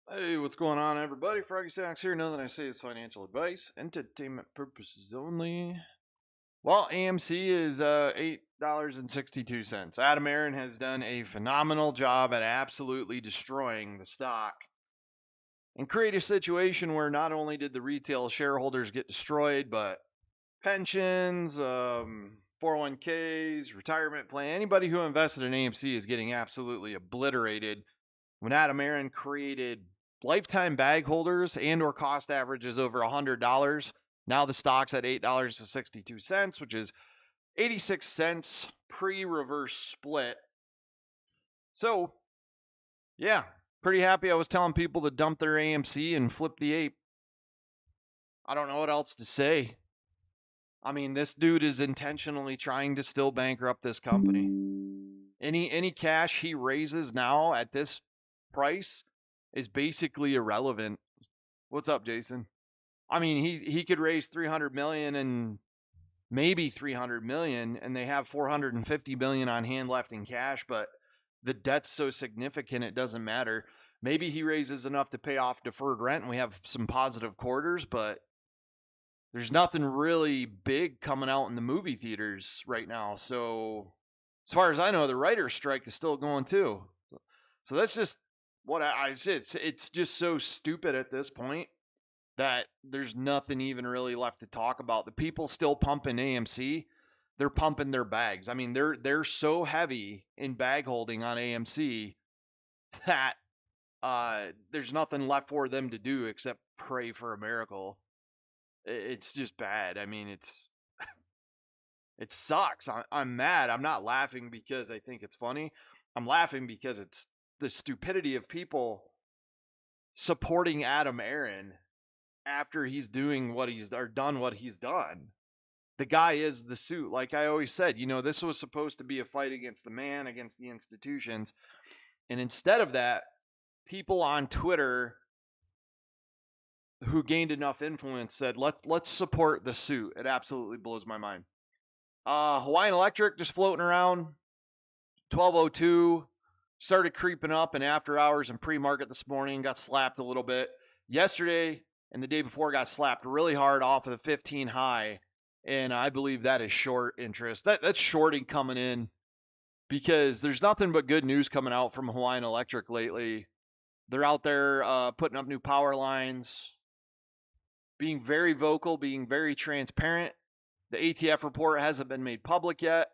Hey, what's going on, everybody? Froggy Sacks here. Nothing I say is financial advice, entertainment purposes only. Well, AMC is $8.62. Adam Aaron has done a phenomenal job at absolutely destroying the stock and create a situation where not only did the retail shareholders get destroyed, but pensions, 401ks, retirement plan, anybody who invested in AMC is getting absolutely obliterated when Adam Aaron created lifetime bag holders and or cost averages over $100. Now the stock's at $8.62, which is 86 cents pre-reverse split. So, yeah, pretty happy. I was telling people to dump their AMC and flip the ape. I don't know what else to say. I mean, this dude is intentionally trying to still bankrupt this company. Any cash he raises now at this price is basically irrelevant. What's up, Jason? I mean, he could raise 300 million and maybe 300 million, and they have 450 million on hand left in cash, but the debt's so significant it doesn't matter. Maybe he raises enough to pay off deferred rent and we have some positive quarters, but there's nothing really big coming out in the movie theaters right now. So as far as I know, the writer's strike is still going too. So that's just what I said. It's just so stupid at this point that there's nothing even really left to talk about. The people still pumping AMC, they're pumping their bags. I mean, they're so heavy in bag holding on AMC that there's nothing left for them to do except pray for a miracle. It's just bad. I mean, it sucks. I'm mad. I'm not laughing because I think it's funny. I'm laughing because it's the stupidity of people supporting Adam Aaron after he's doing what he's or done what he's done. The guy is the suit. Like I always said, this was supposed to be a fight against the man, against the institutions. And instead of that, people on Twitter who gained enough influence said, let's support the suit. It absolutely blows my mind. Hawaiian Electric just floating around 1202, started creeping up in after hours and pre-market this morning, got slapped a little bit. Yesterday and the day before got slapped really hard off of the 15 high, and I believe that is short interest. That's shorting coming in because there's nothing but good news coming out from Hawaiian Electric lately. They're out there putting up new power lines, being very vocal, being very transparent. The ATF report hasn't been made public yet,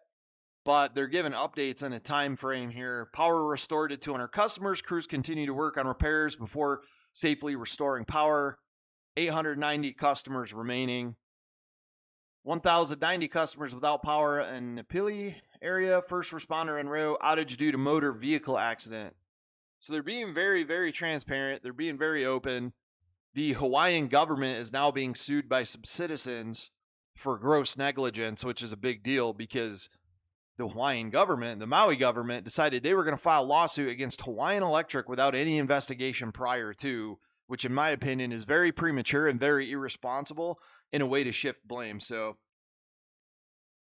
but they're giving updates in a time frame here. Power restored to 200 customers. Crews continue to work on repairs before safely restoring power. 890 customers remaining. 1,090 customers without power in the Pili area. First responder en route. Outage due to motor vehicle accident. So they're being very, very transparent. They're being very open. The Hawaiian government is now being sued by some citizens for gross negligence, which is a big deal because the Hawaiian government, the Maui government, decided they were going to file a lawsuit against Hawaiian Electric without any investigation prior to, which in my opinion is very premature and very irresponsible in a way to shift blame. So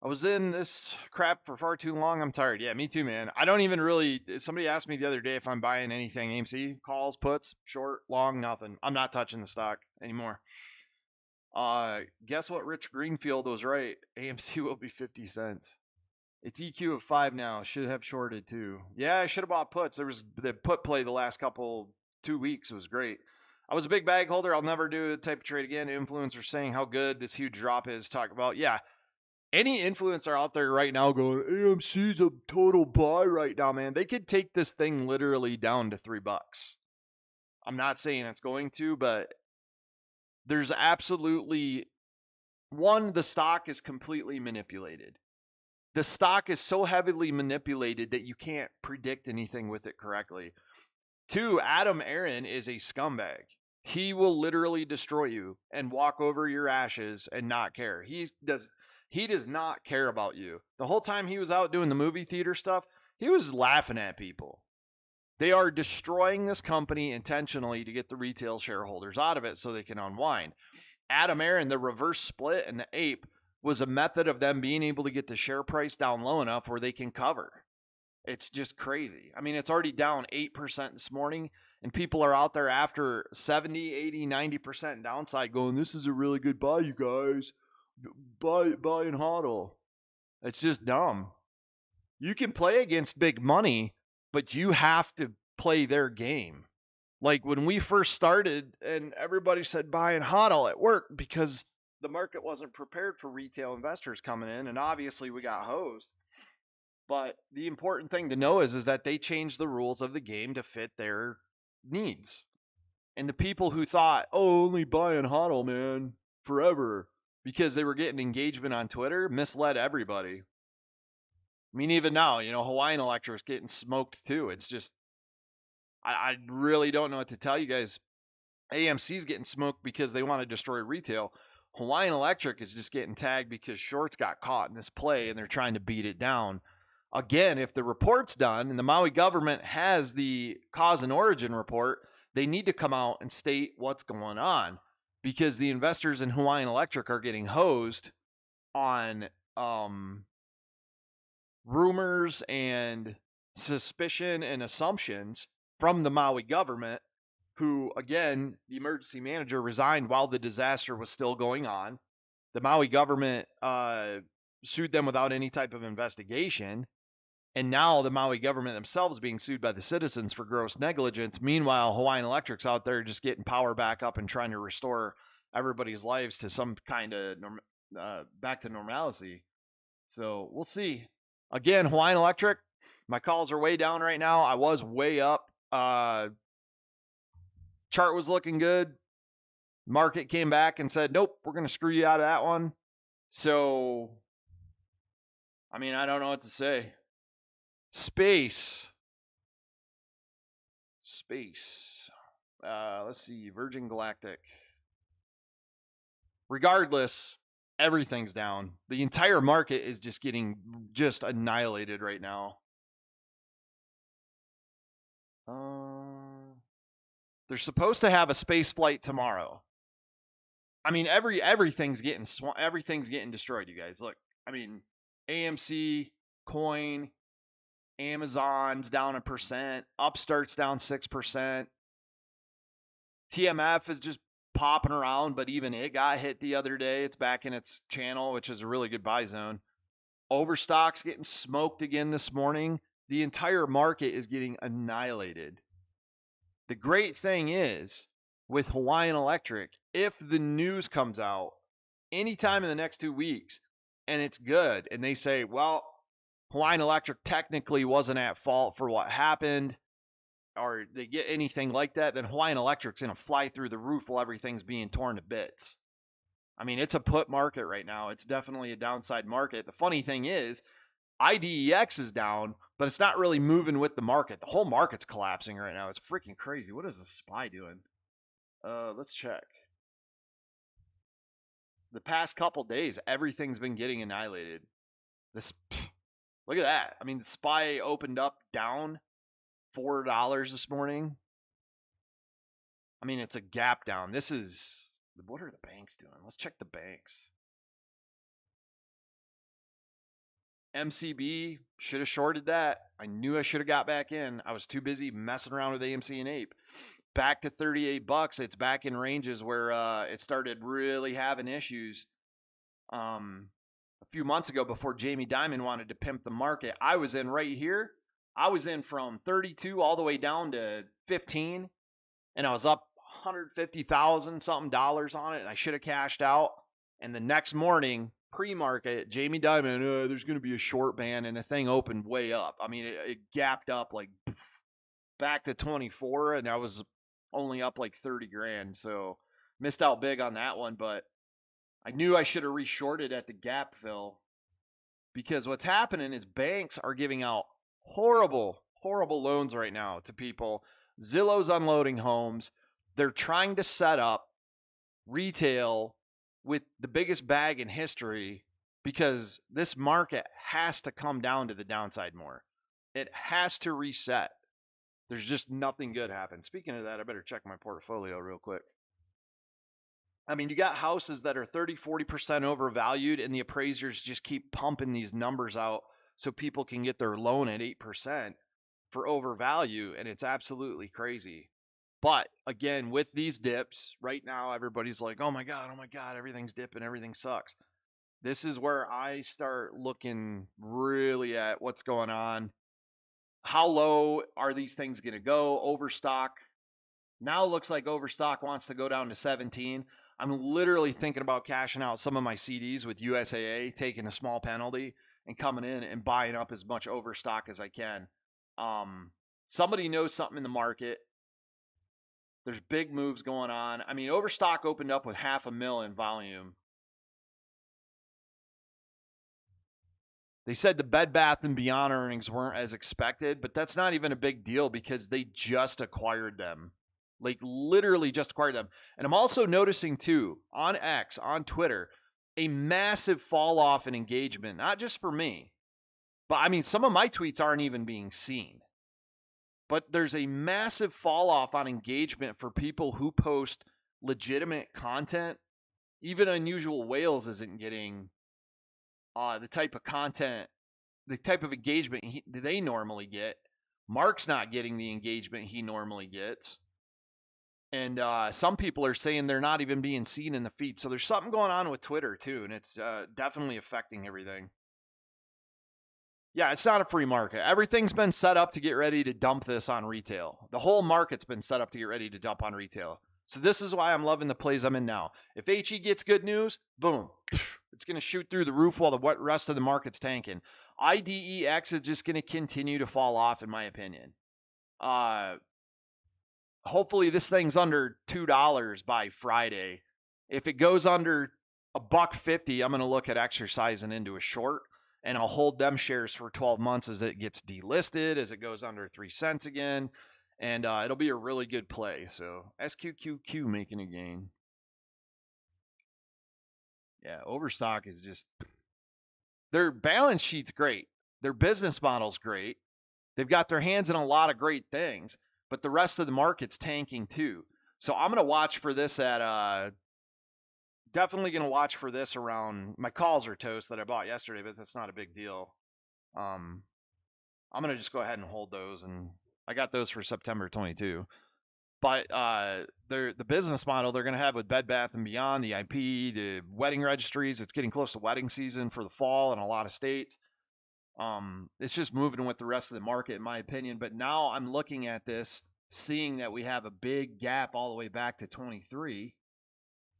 I was in this crap for far too long. I'm tired. Yeah, me too, man. I don't even really. Somebody asked me the other day if I'm buying anything AMC, calls, puts, short, long, nothing. I'm not touching the stock anymore. Guess what? Rich Greenfield was right. AMC will be 50 cents. It's EQ of 5 now. Should have shorted too. Yeah, I should have bought puts. There was the put play the last 2 weeks. It was great. I was a big bag holder. I'll never do the type of trade again. Influencers saying how good this huge drop is. Talk about, yeah. Any influencer out there right now going, AMC's a total buy right now, man. They could take this thing literally down to $3. I'm not saying it's going to, but there's absolutely the stock is completely manipulated. The stock is so heavily manipulated that you can't predict anything with it correctly. 2, Adam Aaron is a scumbag. He will literally destroy you and walk over your ashes and not care. He does not care about you. The whole time he was out doing the movie theater stuff, he was laughing at people. They are destroying this company intentionally to get the retail shareholders out of it so they can unwind. Adam Aaron, the reverse split and the ape was a method of them being able to get the share price down low enough where they can cover. It's just crazy. I mean, it's already down 8% this morning. And people are out there after 70, 80, 90% downside going, this is a really good buy, you guys. Buy and hodl. It's just dumb. You can play against big money, but you have to play their game. Like when we first started and everybody said buy and hodl at work because the market wasn't prepared for retail investors coming in, and obviously we got hosed. But the important thing to know is that they changed the rules of the game to fit their needs. And the people who thought, oh, only buy and hodl, man, forever, because they were getting engagement on Twitter, misled everybody. I mean, even now, Hawaiian Electric is getting smoked too. It's just, I really don't know what to tell you guys. AMC's getting smoked because they want to destroy retail. Hawaiian Electric is just getting tagged because shorts got caught in this play and they're trying to beat it down. Again, if the report's done and the Maui government has the cause and origin report, they need to come out and state what's going on, because the investors in Hawaiian Electric are getting hosed on rumors and suspicion and assumptions from the Maui government, who, again, the emergency manager resigned while the disaster was still going on. The Maui government sued them without any type of investigation. And now the Maui government themselves being sued by the citizens for gross negligence. Meanwhile, Hawaiian Electric's out there just getting power back up and trying to restore everybody's lives to some kind of back to normalcy. So we'll see. Again, Hawaiian Electric, my calls are way down right now. I was way up. Chart was looking good. Market came back and said, nope, we're going to screw you out of that one. So, I mean, I don't know what to say. Space. Let's see. Virgin Galactic. Regardless, everything's down. The entire market is just getting annihilated right now. They're supposed to have a space flight tomorrow. I mean, everything's getting destroyed, you guys. Look, I mean, AMC, Coin, Amazon's down 1%, Upstart's down 6%. TMF is just popping around, but even it got hit the other day. It's back in its channel, which is a really good buy zone. Overstock's getting smoked again this morning. The entire market is getting annihilated. The great thing is, with Hawaiian Electric, if the news comes out anytime in the next 2 weeks and it's good, and they say, well, Hawaiian Electric technically wasn't at fault for what happened, or they get anything like that, then Hawaiian Electric's going to fly through the roof while everything's being torn to bits. I mean, it's a put market right now. It's definitely a downside market. The funny thing is, IDEX is down, but it's not really moving with the market. The whole market's collapsing right now. It's freaking crazy. What is the SPY doing? Let's check. The past couple days, everything's been getting annihilated. Look at that. I mean, the SPY opened up down $4 this morning. I mean, it's a gap down. What are the banks doing? Let's check the banks. MCB, should have shorted that. I knew I should have got back in. I was too busy messing around with AMC and APE. Back to $38. It's back in ranges where it started really having issues. A few months ago, before Jamie Dimon wanted to pimp the market, I was in right here. I was in from 32 all the way down to 15, and I was up 150,000 something dollars on it, and I should have cashed out. And the next morning, pre-market, Jamie Dimon, there's going to be a short band, and the thing opened way up. I mean, it gapped up like back to 24, and I was only up like 30 grand. So missed out big on that one, but I knew I should have reshorted at the gap fill, because what's happening is banks are giving out horrible loans right now to people. Zillow's unloading homes. They're trying to set up retail with the biggest bag in history, because this market has to come down to the downside more. It has to reset. There's just nothing good happening. Speaking of that, I better check my portfolio real quick. I mean, you got houses that are 30, 40% overvalued, and the appraisers just keep pumping these numbers out so people can get their loan at 8% for overvalue, and it's absolutely crazy. But again, with these dips right now, everybody's like, oh my God, everything's dipping, everything sucks. This is where I start looking really at what's going on. How low are these things going to go? Overstock. Now it looks like Overstock wants to go down to 17. I'm literally thinking about cashing out some of my CDs with USAA, taking a small penalty and coming in and buying up as much Overstock as I can. Somebody knows something in the market. There's big moves going on. I mean, Overstock opened up with $500,000 in volume. They said the Bed Bath & Beyond earnings weren't as expected, but that's not even a big deal because they just acquired them. Like literally just acquired them. And I'm also noticing too on X, on Twitter, a massive fall off in engagement, not just for me, but I mean, some of my tweets aren't even being seen. But there's a massive fall off on engagement for people who post legitimate content. Even Unusual Whales isn't getting the type of content, the type of engagement they normally get. Mark's not getting the engagement he normally gets. And some people are saying they're not even being seen in the feed. So there's something going on with Twitter too, and it's definitely affecting everything. Yeah, it's not a free market. Everything's been set up to get ready to dump this on retail. The whole market's been set up to get ready to dump on retail. So this is why I'm loving the plays I'm in now. If HE gets good news, boom, it's going to shoot through the roof while the rest of the market's tanking. IDEX is just going to continue to fall off, in my opinion. Hopefully this thing's under $2 by Friday. If it goes under $1.50, I'm going to look at exercising into a short, and I'll hold them shares for 12 months as it gets delisted, as it goes under 3 cents again, and it'll be a really good play. So SQQQ making a gain. Yeah, Overstock is just, their balance sheet's great. Their business model's great. They've got their hands in a lot of great things, but the rest of the market's tanking too. So I'm going to watch for this at definitely going to watch for this around, my calls are toast that I bought yesterday, but that's not a big deal. I'm going to just go ahead and hold those, and I got those for September 22. But the business model they're going to have with Bed Bath & Beyond, the IP, the wedding registries, it's getting close to wedding season for the fall in a lot of states. It's just moving with the rest of the market, in my opinion. But now I'm looking at this, seeing that we have a big gap all the way back to 23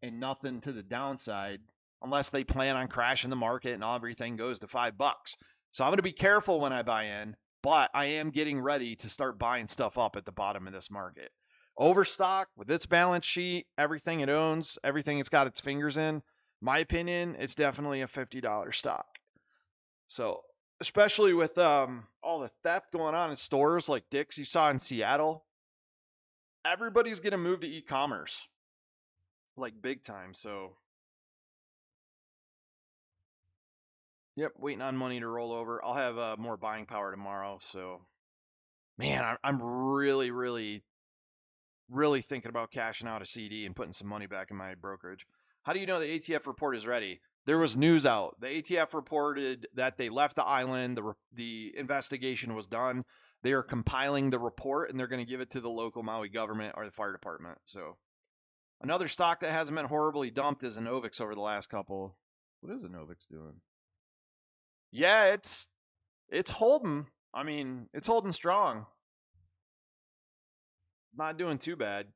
and nothing to the downside, unless they plan on crashing the market and everything goes to $5. So I'm going to be careful when I buy in, but I am getting ready to start buying stuff up at the bottom of this market. Overstock with its balance sheet, everything it owns, everything it's got its fingers in, my opinion, it's definitely a $50 stock. So especially with all the theft going on in stores like Dick's you saw in Seattle, everybody's going to move to e-commerce like big time. So yep, waiting on money to roll over. I'll have more buying power tomorrow. So man, I'm really, really, really thinking about cashing out a CD and putting some money back in my brokerage. How do you know the ATF report is ready? There was news out. The ATF reported that they left the island. The investigation was done. They are compiling the report, and they're going to give it to the local Maui government or the fire department. So another stock that hasn't been horribly dumped is Inovix over the last couple. What is Inovix doing? Yeah, it's holding. I mean, it's holding strong. Not doing too bad.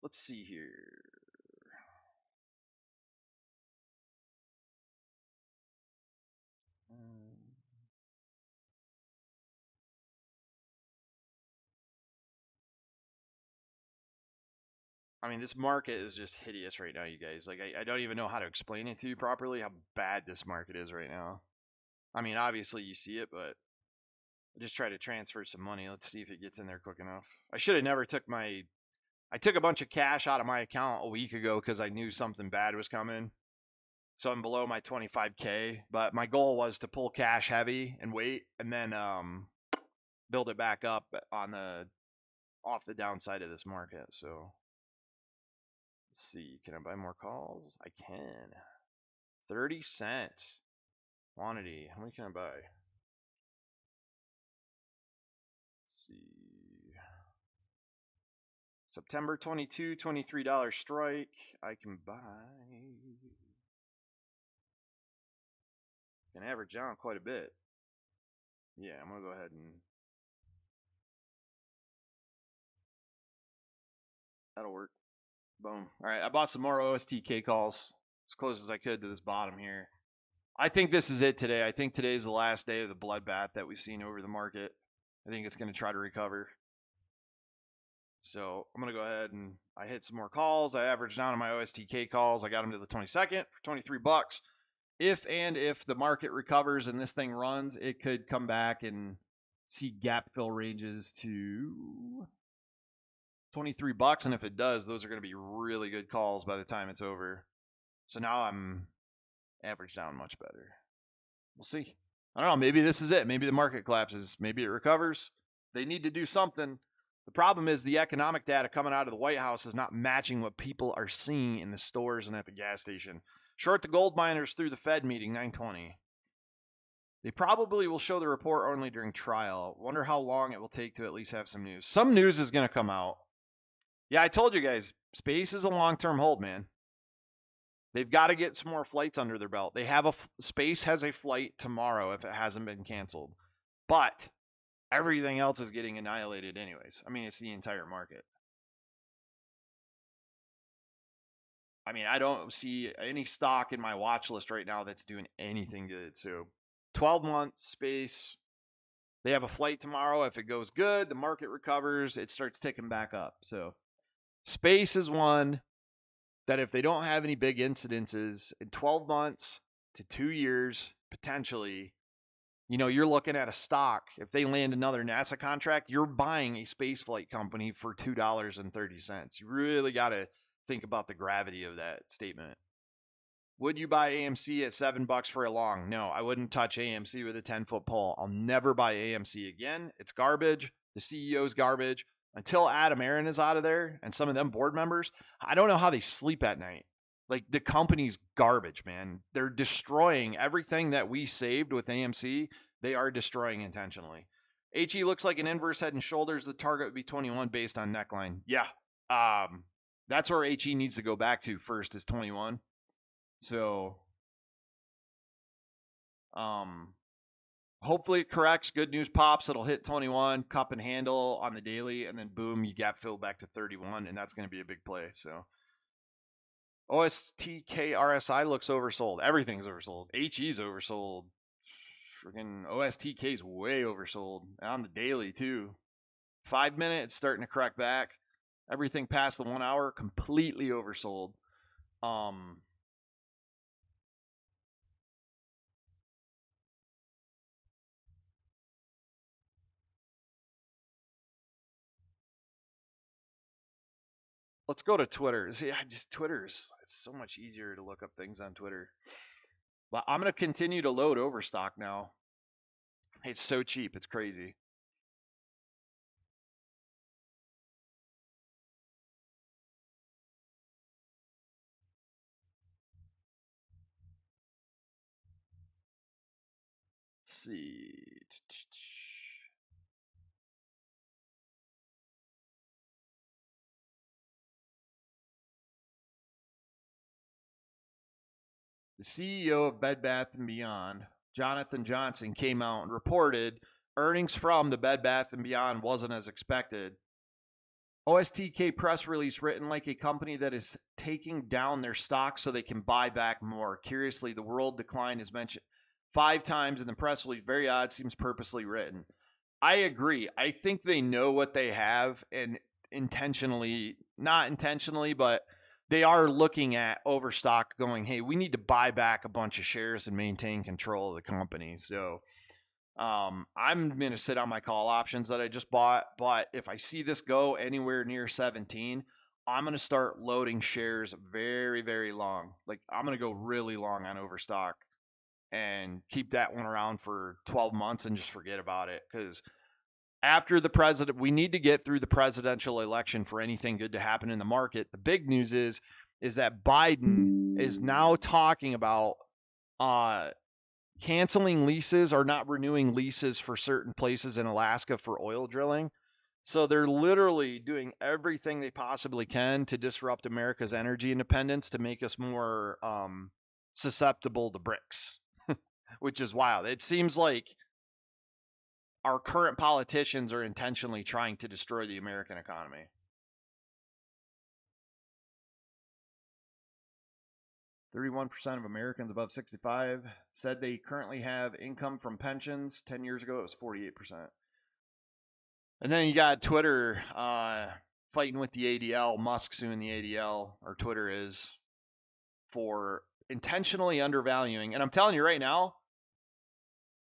Let's see here. I mean, this market is just hideous right now, you guys. Like, I don't even know how to explain it to you properly how bad this market is right now. I mean, obviously you see it, but I just try to transfer some money. Let's see if it gets in there quick enough. I should have never took I took a bunch of cash out of my account a week ago because I knew something bad was coming. So I'm below my 25K, but my goal was to pull cash heavy and wait, and then build it back up on the off the downside of this market. So let's see, can I buy more calls? I can. 30 cents. Quantity. How many can I buy? Let's see. September 22, $23 strike. I can buy. Can average down quite a bit. Yeah, I'm going to go ahead and. That'll work. Boom. All right, I bought some more OSTK calls as close as I could to this bottom here. I think this is it today. I think today is the last day of the bloodbath that we've seen over the market. I think it's going to try to recover. So I'm going to go ahead and I hit some more calls. I averaged down on my OSTK calls. I got them to the 22nd for $23. If the market recovers and this thing runs, it could come back and see gap fill ranges to $23. And if it does, those are going to be really good calls by the time it's over. So now I'm averaged down much better. We'll see. I don't know. Maybe this is it. Maybe the market collapses. Maybe it recovers. They need to do something. The problem is the economic data coming out of the White House is not matching what people are seeing in the stores and at the gas station. Short the gold miners through the Fed meeting, 920. They probably will show the report only during trial. Wonder how long it will take to at least have some news. Some news is going to come out. Yeah, I told you guys, space is a long-term hold, man. They've got to get some more flights under their belt. They have space has a flight tomorrow if it hasn't been canceled. But everything else is getting annihilated anyways. I mean, it's the entire market. I mean, I don't see any stock in my watch list right now that's doing anything good. So 12-month space. They have a flight tomorrow. If it goes good, the market recovers. It starts ticking back up. So space is one that if they don't have any big incidences in 12 months to 2 years, potentially, you're looking at a stock. If they land another NASA contract, you're buying a spaceflight company for $2.30. You really got to think about the gravity of that statement. Would you buy AMC at $7 for a long? No, I wouldn't touch AMC with a 10-foot pole. I'll never buy AMC again. It's garbage. The CEO's garbage. Until Adam Aaron is out of there and some of them board members, I don't know how they sleep at night. Like, the company's garbage, man. They're destroying everything that we saved with AMC. They are destroying intentionally. HE looks like an inverse head and shoulders. The target would be 21 based on neckline. Yeah. That's where HE needs to go back to first is 21. So, hopefully it corrects. Good news pops. It'll hit 21, cup and handle on the daily, and then boom, you gap fill back to 31, and that's going to be a big play. So, OSTK RSI looks oversold. Everything's oversold. HE's oversold. Freaking OSTK's way oversold. On the daily, too. 5 minute, it's starting to correct back. Everything past the 1 hour, completely oversold. Let's go to Twitter. See, Twitter's, it's so much easier to look up things on Twitter. But I'm going to continue to load Overstock now. It's so cheap. It's crazy. Let's see. The CEO of Bed Bath & Beyond, Jonathan Johnson, came out and reported earnings from the Bed Bath & Beyond wasn't as expected. OSTK press release written like a company that is taking down their stock so they can buy back more. Curiously, the world decline is mentioned 5 times in the press release. Very odd, seems purposely written. I agree. I think they know what they have and intentionally, not intentionally, but they are looking at Overstock going, hey, we need to buy back a bunch of shares and maintain control of the company. So I'm going to sit on my call options that I just bought. But if I see this go anywhere near 17, I'm going to start loading shares very, very long. Like, I'm going to go really long on Overstock and keep that one around for 12 months and just forget about it. Because after the president, we need to get through the presidential election for anything good to happen in the market. The big news is that Biden is now talking about canceling leases or not renewing leases for certain places in Alaska for oil drilling. So they're literally doing everything they possibly can to disrupt America's energy independence to make us more susceptible to BRICS, which is wild. It seems like our current politicians are intentionally trying to destroy the American economy. "31% of Americans above 65 said they currently have income from pensions. 10 years ago, it was 48%. And then you got Twitter fighting with the ADL. Musk suing the ADL, or Twitter is, for intentionally undervaluing. And I'm telling you right now,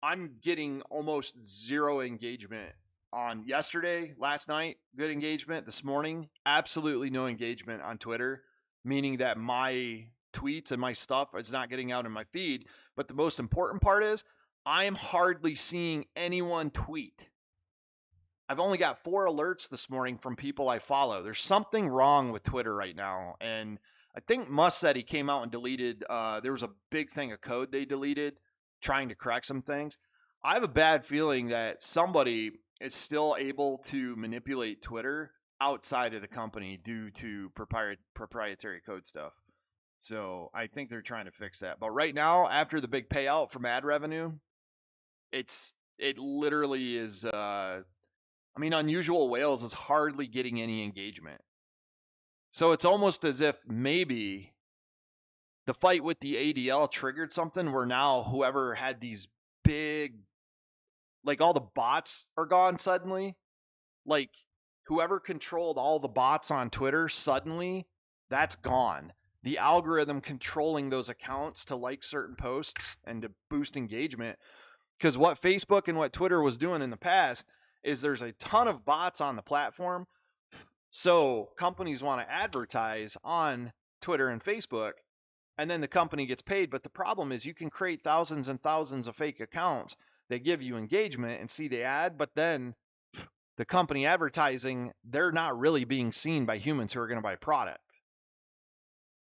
I'm getting almost zero engagement on yesterday, last night, good engagement. This morning, absolutely no engagement on Twitter, meaning that my tweets and my stuff is not getting out in my feed. But the most important part is I'm hardly seeing anyone tweet. I've only got 4 alerts this morning from people I follow. There's something wrong with Twitter right now. And I think Musk said he came out and deleted, there was a big thing of code they deleted trying to correct some things. I have a bad feeling that somebody is still able to manipulate Twitter outside of the company due to proprietary code stuff. So I think they're trying to fix that. But right now, after the big payout from ad revenue, it literally is Unusual Whales is hardly getting any engagement. So it's almost as if maybe the fight with the ADL triggered something where now whoever had these big, like all the bots are gone suddenly. Like whoever controlled all the bots on Twitter suddenly, that's gone. The algorithm controlling those accounts to like certain posts and to boost engagement. Because what Facebook and what Twitter was doing in the past is there's a ton of bots on the platform. So companies want to advertise on Twitter and Facebook, and then the company gets paid. But the problem is you can create thousands and thousands of fake accounts that give you engagement and see the ad, but then the company advertising, they're not really being seen by humans who are going to buy product.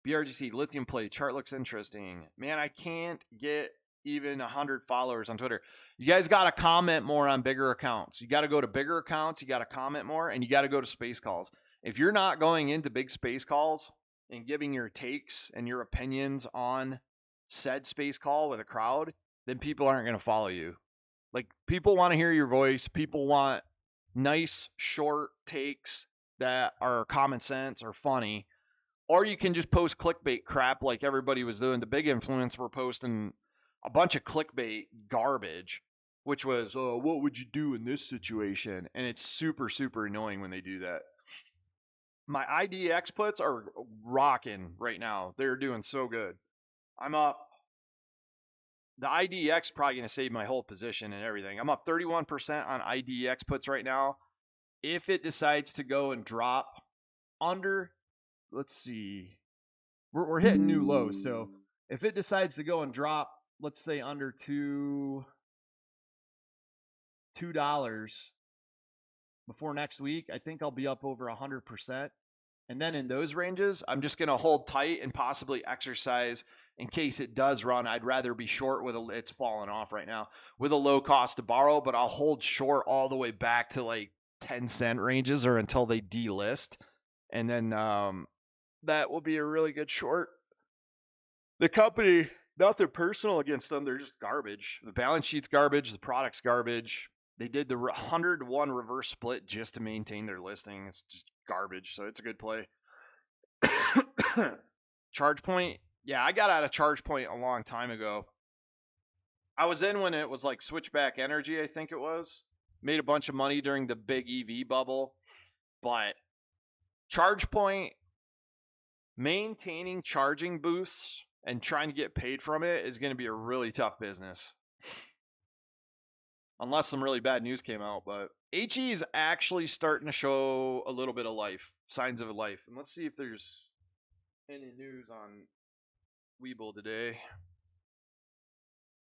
BRGC, lithium play, chart looks interesting. Man, I can't get even 100 followers on Twitter. You guys got to comment more on bigger accounts. You got to go to bigger accounts. You got to comment more, and you got to go to space calls. If you're not going into big space calls and giving your takes and your opinions on said space call with a crowd, then people aren't going to follow you. Like, people want to hear your voice. People want nice, short takes that are common sense or funny. Or you can just post clickbait crap like everybody was doing. The big influencers were posting a bunch of clickbait garbage, which was, what would you do in this situation? And it's super, super annoying when they do that. My IDEX puts are rocking right now. They're doing so good. I'm up. The IDEX probably going to save my whole position and everything. I'm up 31% on IDEX puts right now. If it decides to go and drop under, let's see, we're hitting new lows. So if it decides to go and drop, let's say under $2 before next week, I think I'll be up over 100%. And then in those ranges, I'm just going to hold tight and possibly exercise in case it does run. I'd rather be short it's falling off right now, with a low cost to borrow, but I'll hold short all the way back to like 10-cent ranges or until they delist. And then that will be a really good short. The company, nothing personal against them. They're just garbage. The balance sheet's garbage. The product's garbage. They did the 100-to-1 reverse split just to maintain their listing. It's just garbage. So it's a good play. ChargePoint. Yeah, I got out of ChargePoint a long time ago. I was in when it was like Switchback Energy, I think it was. Made a bunch of money during the big EV bubble. But ChargePoint, maintaining charging booths and trying to get paid from it is going to be a really tough business. Unless some really bad news came out. But HE is actually starting to show a little bit of life, signs of life. And let's see if there's any news on Webull today.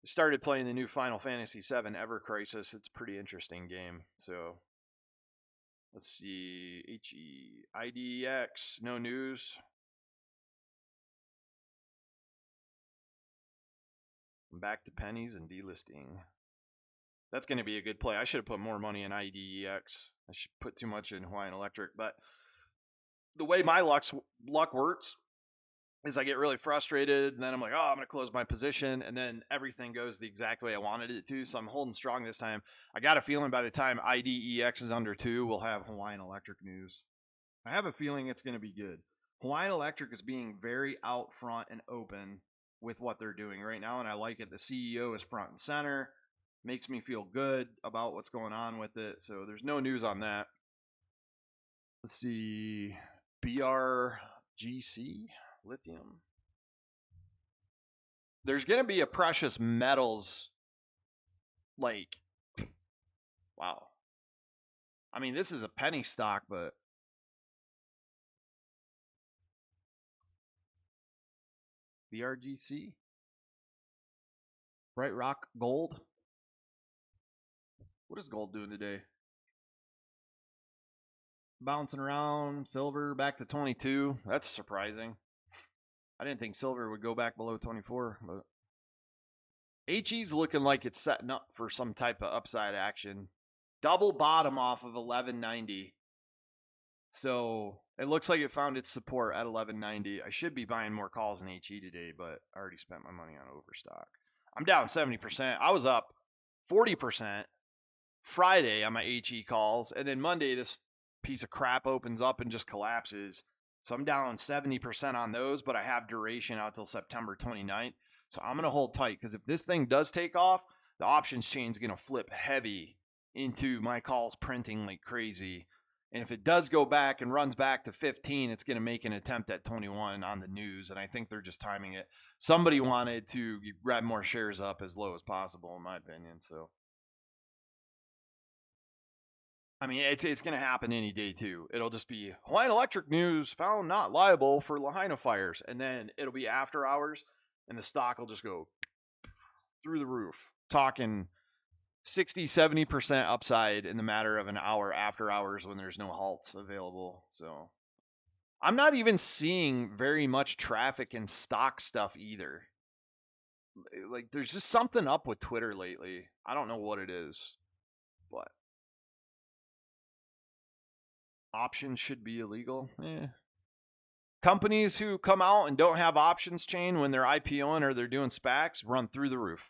We started playing the new Final Fantasy VII Ever Crisis. It's a pretty interesting game. So let's see. HE, IDEX, no news. I'm back to pennies and delisting. That's going to be a good play. I should have put more money in IDEX. I should put too much in Hawaiian Electric. But the way my luck works is I get really frustrated, and then I'm like, oh, I'm going to close my position, and then everything goes the exact way I wanted it to. So I'm holding strong this time. I got a feeling by the time IDEX is under 2, we'll have Hawaiian Electric news. I have a feeling it's going to be good. Hawaiian Electric is being very out front and open with what they're doing right now, and I like it. The CEO is front and center. Makes me feel good about what's going on with it. So there's no news on that. Let's see. BRGC lithium. There's going to be a precious metals, like, wow. I mean, this is a penny stock, but BRGC, Bright Rock Gold. What is gold doing today? Bouncing around. Silver back to 22. That's surprising. I didn't think silver would go back below 24, but HE's looking like it's setting up for some type of upside action. Double bottom off of 1190. So it looks like it found its support at 1190. I should be buying more calls in HE today, but I already spent my money on overstock. I'm down 70%. I was up 40% Friday on my HE calls, and then Monday this piece of crap opens up and just collapses. So I'm down 70% on those, but I have duration out till September 29th. So I'm going to hold tight, because if this thing does take off, the options chain is going to flip heavy into my calls printing like crazy. And if it does go back and runs back to 15, it's going to make an attempt at 21 on the news. And I think they're just timing it. Somebody wanted to grab more shares up as low as possible, in my opinion. So, I mean, it's going to happen any day too. It'll just be Hawaiian Electric news found not liable for Lahaina fires. And then it'll be after hours, and the stock will just go through the roof. Talking 60, 70% upside in the matter of an hour after hours when there's no halts available. So I'm not even seeing very much traffic in stock stuff either. Like, there's just something up with Twitter lately. I don't know what it is, but options should be illegal. Companies who come out and don't have options chain when they're IPOing or they're doing SPACs run through the roof,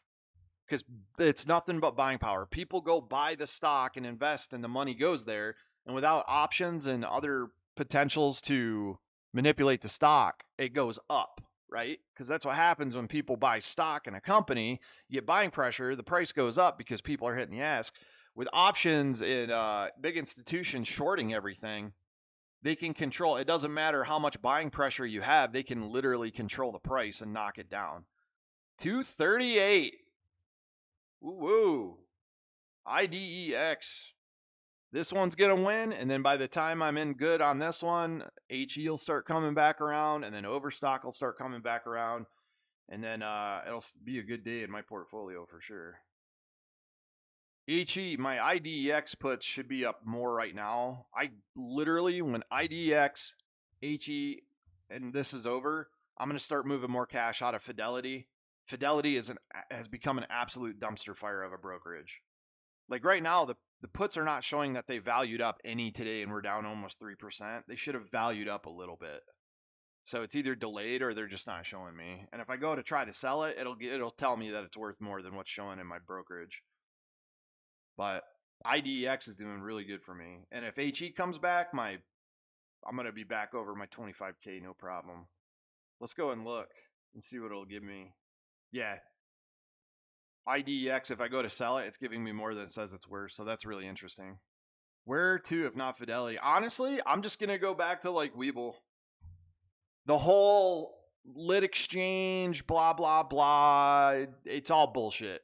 because it's nothing but buying power. People go buy the stock and invest, and the money goes there. And without options and other potentials to manipulate the stock, it goes up, right? Because that's what happens when people buy stock in a company. You get buying pressure, the price goes up because people are hitting the ask. With options in big institutions shorting everything, they can control. It doesn't matter how much buying pressure you have. They can literally control the price and knock it down. 238. Woo! IDEX. This one's going to win, and then by the time I'm in good on this one, HE will start coming back around, and then overstock will start coming back around, and then it'll be a good day in my portfolio for sure. HE, my IDEX puts should be up more right now. I literally, when IDEX, HE, and this is over, I'm going to start moving more cash out of Fidelity. Fidelity has become an absolute dumpster fire of a brokerage. Like right now, the puts are not showing that they valued up any today, and we're down almost 3%. They should have valued up a little bit. So it's either delayed or they're just not showing me. And if I go to try to sell it, it'll tell me that it's worth more than what's showing in my brokerage. But IDEX is doing really good for me. And if HE comes back, I'm going to be back over my 25K, no problem. Let's go and look and see what it'll give me. Yeah. IDEX, if I go to sell it, it's giving me more than it says it's worth. So that's really interesting. Where to if not Fidelity? Honestly, I'm just going to go back to like Webull. The whole lit exchange, blah, blah, blah. It's all bullshit.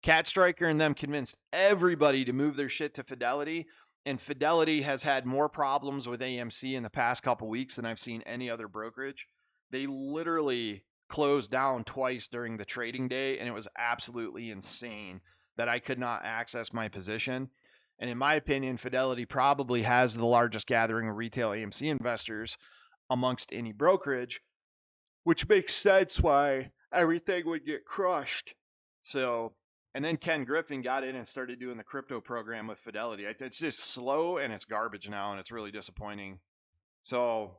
Cat Striker and them convinced everybody to move their shit to Fidelity. And Fidelity has had more problems with AMC in the past couple weeks than I've seen any other brokerage. They literally closed down twice during the trading day, and it was absolutely insane that I could not access my position. And in my opinion, Fidelity probably has the largest gathering of retail AMC investors amongst any brokerage, which makes sense why everything would get crushed So, and then Ken Griffin got in and started doing the crypto program with Fidelity. It's just slow and it's garbage now, and it's really disappointing. So,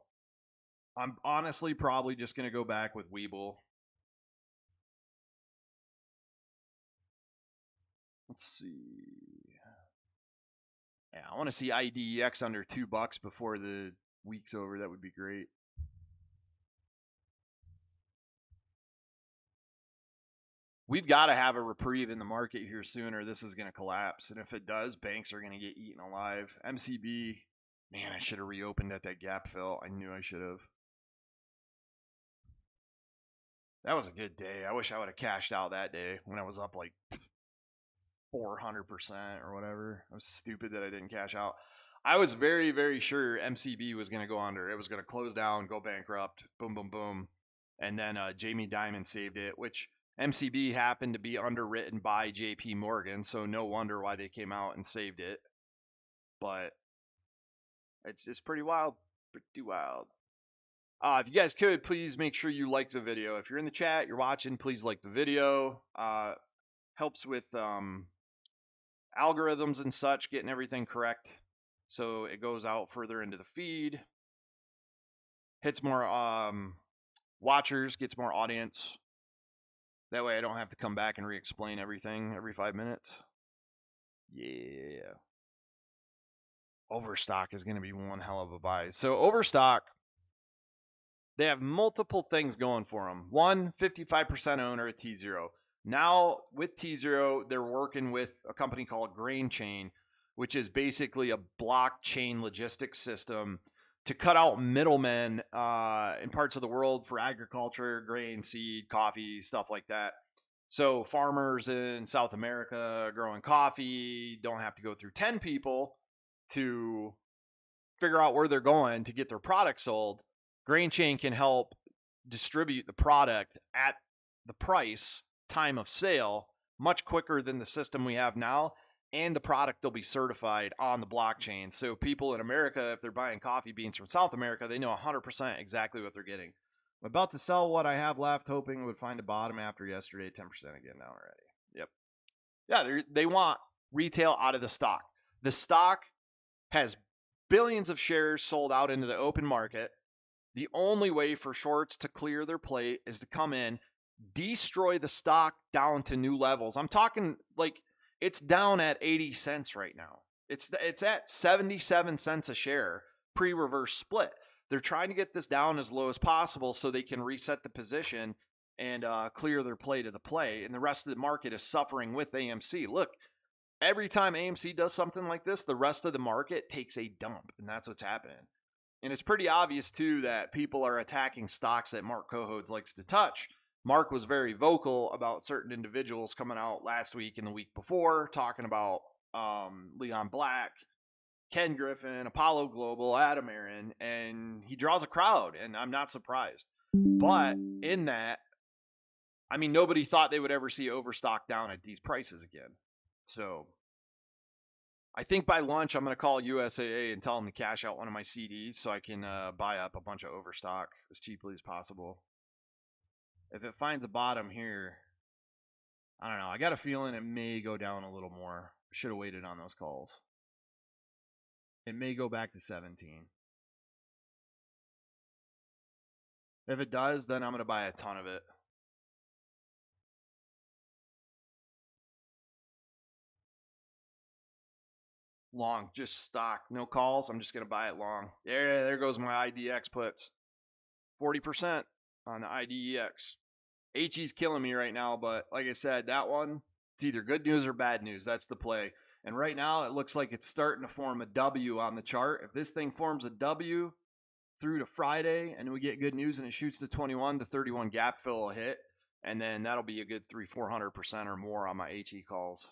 I'm honestly probably just going to go back with Webull. Let's see. Yeah, I want to see IDEX under $2 before the week's over. That would be great. We've got to have a reprieve in the market here soon, or this is going to collapse. And if it does, banks are going to get eaten alive. MCB, man, I should have reopened at that gap fill. I knew I should have. That was a good day. I wish I would have cashed out that day when I was up like 400% or whatever. I was stupid that I didn't cash out. I was very, very sure MCB was going to go under. It was going to close down, go bankrupt, boom, boom, boom. And then Jamie Dimon saved it, which MCB happened to be underwritten by JP Morgan. So no wonder why they came out and saved it. But it's pretty wild. Pretty wild. If you guys could, please make sure you like the video. If you're in the chat, you're watching, please like the video. Helps with algorithms and such, getting everything correct. So it goes out further into the feed, hits more watchers, gets more audience. That way I don't have to come back and re-explain everything every 5 minutes. Yeah. Overstock is going to be one hell of a buy. So Overstock, they have multiple things going for them. One, 55% owner at T0. Now with T0, they're working with a company called Grain Chain, which is basically a blockchain logistics system to cut out middlemen in parts of the world for agriculture, grain, seed, coffee, stuff like that. So farmers in South America growing coffee don't have to go through 10 people to figure out where they're going to get their product sold. Grain Chain can help distribute the product at the price, time of sale, much quicker than the system we have now, and the product will be certified on the blockchain. So people in America, if they're buying coffee beans from South America, they know 100% exactly what they're getting. I'm about to sell what I have left, hoping it would find a bottom after yesterday. 10% again now already. Yep. Yeah, they want retail out of the stock. The stock has billions of shares sold out into the open market. The only way for shorts to clear their plate is to come in, destroy the stock down to new levels. I'm talking like it's down at 80 cents right now. It's at 77 cents a share pre-reverse split. They're trying to get this down as low as possible so they can reset the position and clear their play to the play. And the rest of the market is suffering with AMC. Look, every time AMC does something like this, the rest of the market takes a dump, and that's what's happening. And it's pretty obvious, too, that people are attacking stocks that Mark Cohodes likes to touch. Mark was very vocal about certain individuals coming out last week and the week before, talking about Leon Black, Ken Griffin, Apollo Global, Adam Aaron, and he draws a crowd, and I'm not surprised. But in that, I mean, nobody thought they would ever see Overstock down at these prices again. So I think by lunch, I'm going to call USAA and tell them to cash out one of my CDs so I can buy up a bunch of Overstock as cheaply as possible. If it finds a bottom here, I don't know. I got a feeling it may go down a little more. I should have waited on those calls. It may go back to 17. If it does, then I'm going to buy a ton of it. Long, just stock, no calls. I'm just going to buy it long. There goes my IDEX puts. 40% on the IDEX. HE's killing me right now, but like I said, that one, it's either good news or bad news. That's the play. And right now, it looks like it's starting to form a W on the chart. If this thing forms a W through to Friday and we get good news and it shoots to 21, the 31 gap fill will hit. And then that'll be a good 300-400% or more on my HE calls.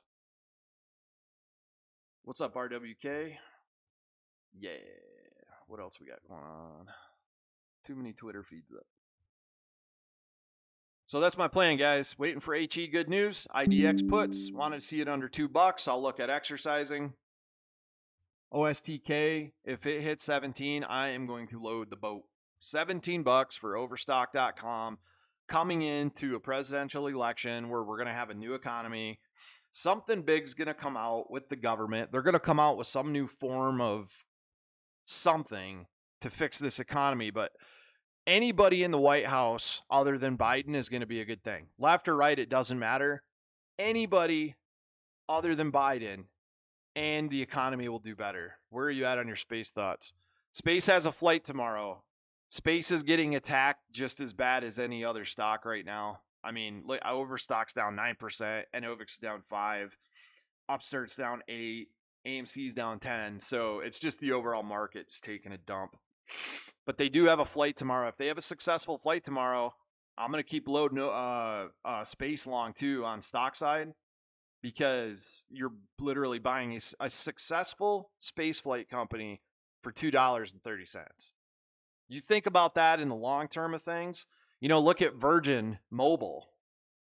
What's up, RWK? Yeah. What else we got going on? Too many Twitter feeds up. So that's my plan, guys. Waiting for HE good news. IDEX puts. Wanted to see it under $2. I'll look at exercising. OSTK, if it hits 17, I am going to load the boat. $17 for overstock.com. coming into a presidential election where we're going to have a new economy. Something big's going to come out with the government. They're going to come out with some new form of something to fix this economy. But anybody in the White House other than Biden is going to be a good thing. Left or right, it doesn't matter. Anybody other than Biden and the economy will do better. Where are you at on your space thoughts? Space has a flight tomorrow. Space is getting attacked just as bad as any other stock right now. I mean, Overstock's down 9%, Enovix down 5, Upstart's down 8, AMC's down 10. So it's just the overall market just taking a dump. But they do have a flight tomorrow. If they have a successful flight tomorrow, I'm gonna keep loading space long too on stock side, because you're literally buying a successful space flight company for $2.30. You think about that in the long term of things. Look at Virgin Mobile.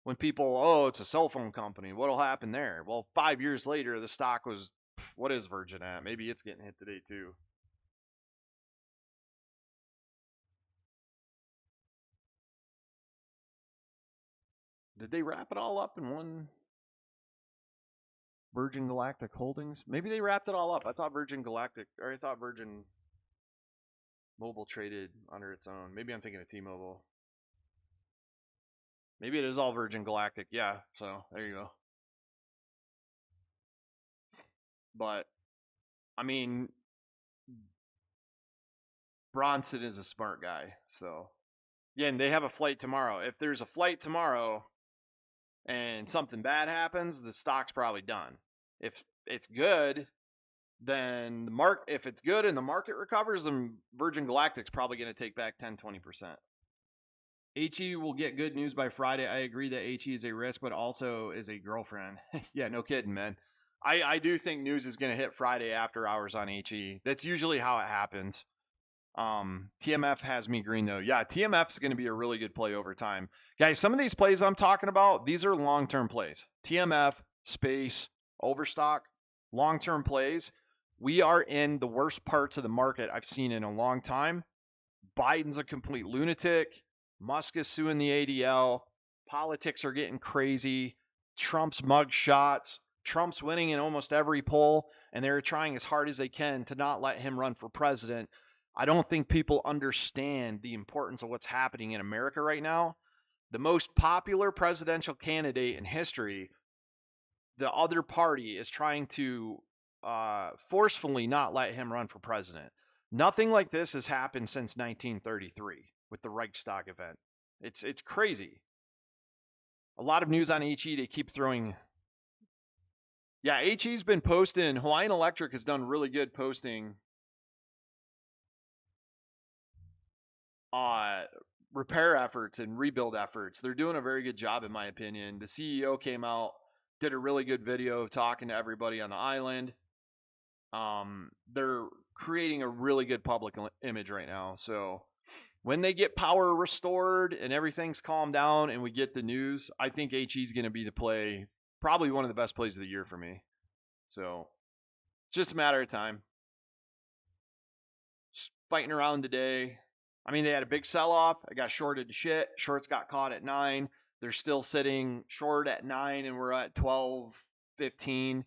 When people, oh, it's a cell phone company, what'll happen there? Well, 5 years later, the stock was, what is Virgin at? Maybe it's getting hit today too. Did they wrap it all up in one Virgin Galactic Holdings? Maybe they wrapped it all up. I thought Virgin Mobile traded under its own. Maybe I'm thinking of T-Mobile. Maybe it is all Virgin Galactic. Yeah, so there you go. But, I mean, Bronson is a smart guy. So, yeah, and they have a flight tomorrow. If there's a flight tomorrow and something bad happens, the stock's probably done. If it's good, then if it's good and the market recovers, then Virgin Galactic's probably going to take back 10-20%. HE will get good news by Friday. I agree that HE is a risk, but also is a girlfriend. Yeah, no kidding, man. I do think news is going to hit Friday after hours on HE. That's usually how it happens. TMF has me green though. Yeah, TMF is going to be a really good play over time. Guys, some of these plays I'm talking about, these are long-term plays. TMF, space, overstock, long-term plays. We are in the worst parts of the market I've seen in a long time. Biden's a complete lunatic. Musk is suing the ADL. Politics are getting crazy. Trump's mug shots. Trump's winning in almost every poll, and they're trying as hard as they can to not let him run for president. I don't think people understand the importance of what's happening in America right now. The most popular presidential candidate in history, the other party is trying to forcefully not let him run for president. Nothing like this has happened since 1933 with the Reichstag event. It's crazy. A lot of news on HE. They keep throwing. Yeah, HE's been posting. Hawaiian Electric has done really good posting repair efforts and rebuild efforts. They're doing a very good job, in my opinion. The CEO came out, did a really good video talking to everybody on the island. They're creating a really good public image right now. So when they get power restored and everything's calmed down and we get the news, I think HE is going to be the play, probably one of the best plays of the year for me. So it's just a matter of time. Just fighting around today. I mean, they had a big sell-off. I got shorted to shit. Shorts got caught at 9. They're still sitting short at 9, and we're at 12.15.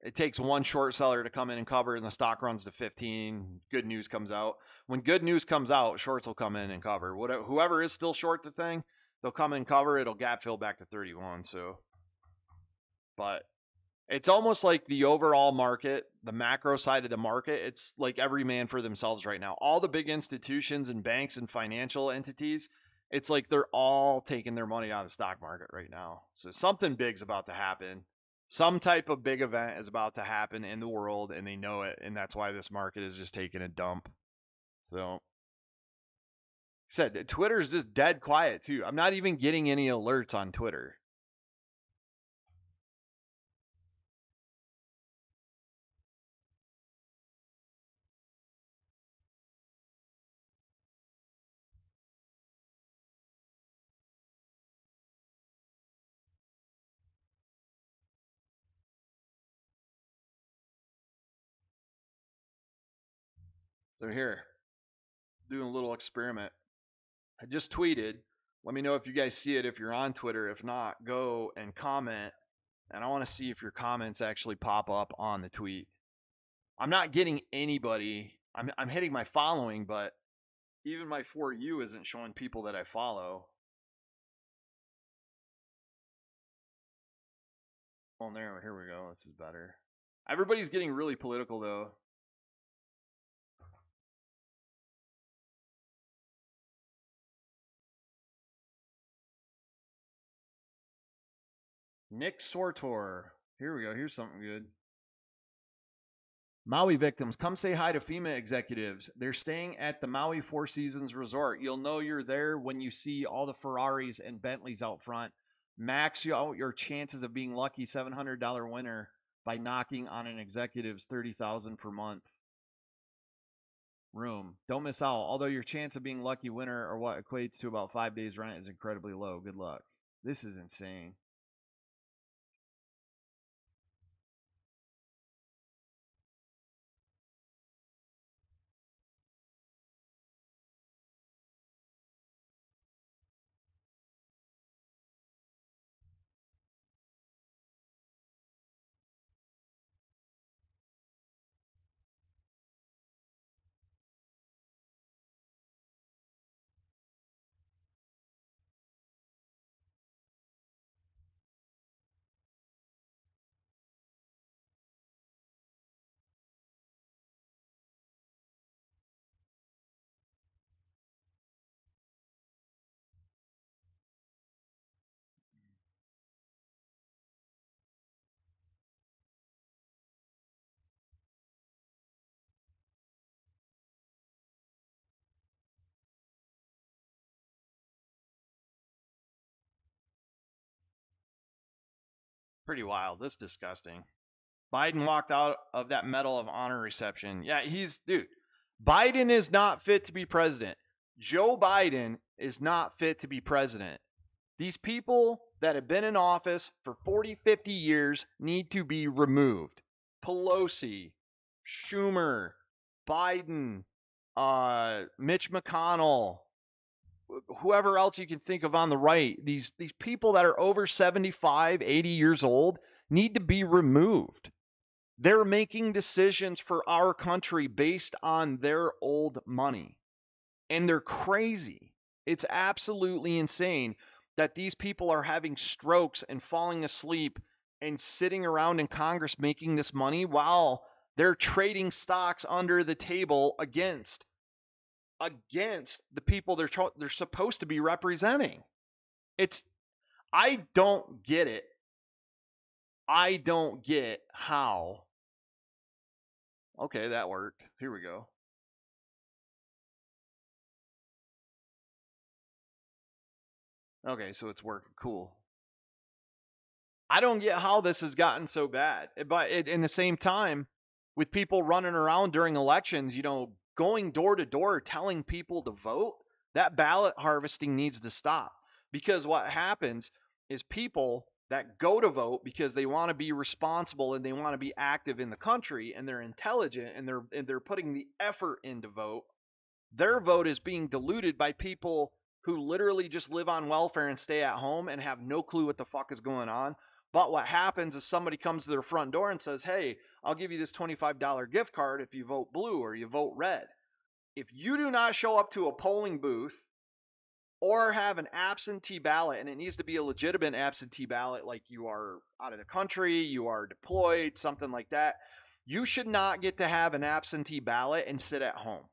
It takes one short seller to come in and cover, and the stock runs to 15. Good news comes out. When good news comes out, shorts will come in and cover. Whoever is still short the thing, they'll come and cover. It'll gap fill back to 31. So, but it's almost like the overall market, the macro side of the market, it's like every man for themselves right now. All the big institutions and banks and financial entities, it's like they're all taking their money out of the stock market right now. So something big's about to happen. Some type of big event is about to happen in the world, and they know it, and that's why this market is just taking a dump. So, like I said, Twitter is just dead quiet too. I'm not even getting any alerts on Twitter. They're here doing a little experiment. I just tweeted. Let me know if you guys see it if you're on Twitter. If not, go and comment. And I want to see if your comments actually pop up on the tweet. I'm not getting anybody. I'm hitting my following, but even my For You isn't showing people that I follow. Oh, there, here we go. This is better. Everybody's getting really political, though. Nick Sortor. Here we go. Here's something good. Maui victims, come say hi to FEMA executives. They're staying at the Maui Four Seasons Resort. You'll know you're there when you see all the Ferraris and Bentleys out front. Max out your chances of being lucky $700 winner by knocking on an executive's $30,000 per month room. Don't miss out. Although your chance of being lucky winner or what equates to about 5 days rent is incredibly low. Good luck. This is insane. Pretty wild. This is disgusting. Biden walked out of that Medal of Honor reception. Yeah, dude. Biden is not fit to be president. Joe Biden is not fit to be president. These people that have been in office for 40, 50 years need to be removed. Pelosi, Schumer, Biden, Mitch McConnell, whoever else you can think of on the right, these people that are over 75, 80 years old need to be removed. They're making decisions for our country based on their old money. And they're crazy. It's absolutely insane that these people are having strokes and falling asleep and sitting around in Congress making this money while they're trading stocks under the table against the people they're supposed to be representing. I don't get it. I don't get how. Okay, that worked. Here we go. Okay, so it's working. Cool. I don't get how this has gotten so bad. But in the same time, with people running around during elections, going door to door telling people to vote, that ballot harvesting needs to stop. Because what happens is people that go to vote because they want to be responsible and they want to be active in the country and they're intelligent and they're putting the effort in to vote, their vote is being diluted by people who literally just live on welfare and stay at home and have no clue what the fuck is going on. But what happens is somebody comes to their front door and says, hey, I'll give you this $25 gift card if you vote blue or you vote red. If you do not show up to a polling booth or have an absentee ballot, and it needs to be a legitimate absentee ballot, like you are out of the country, you are deployed, something like that, you should not get to have an absentee ballot and sit at home.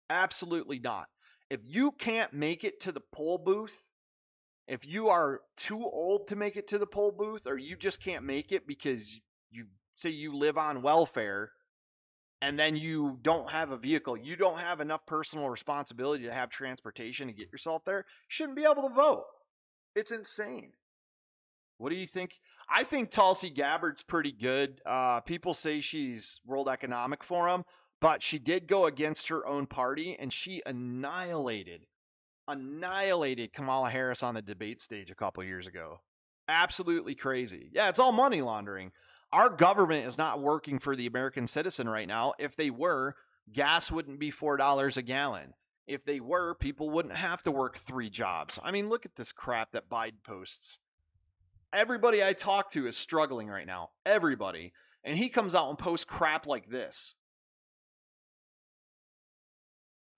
Absolutely not. If you can't make it to the poll booth, if you are too old to make it to the poll booth, or you just can't make it because you say you live on welfare and then you don't have a vehicle, you don't have enough personal responsibility to have transportation to get yourself there, you shouldn't be able to vote. It's insane. What do you think? I think Tulsi Gabbard's pretty good. People say she's World Economic Forum, but she did go against her own party and she annihilated Kamala Harris on the debate stage a couple years ago. Absolutely crazy. Yeah, it's all money laundering. Our government is not working for the American citizen right now. If they were, gas wouldn't be $4 a gallon. If they were, people wouldn't have to work 3 jobs. I mean, look at this crap that Biden posts. Everybody I talk to is struggling right now. Everybody. And he comes out and posts crap like this.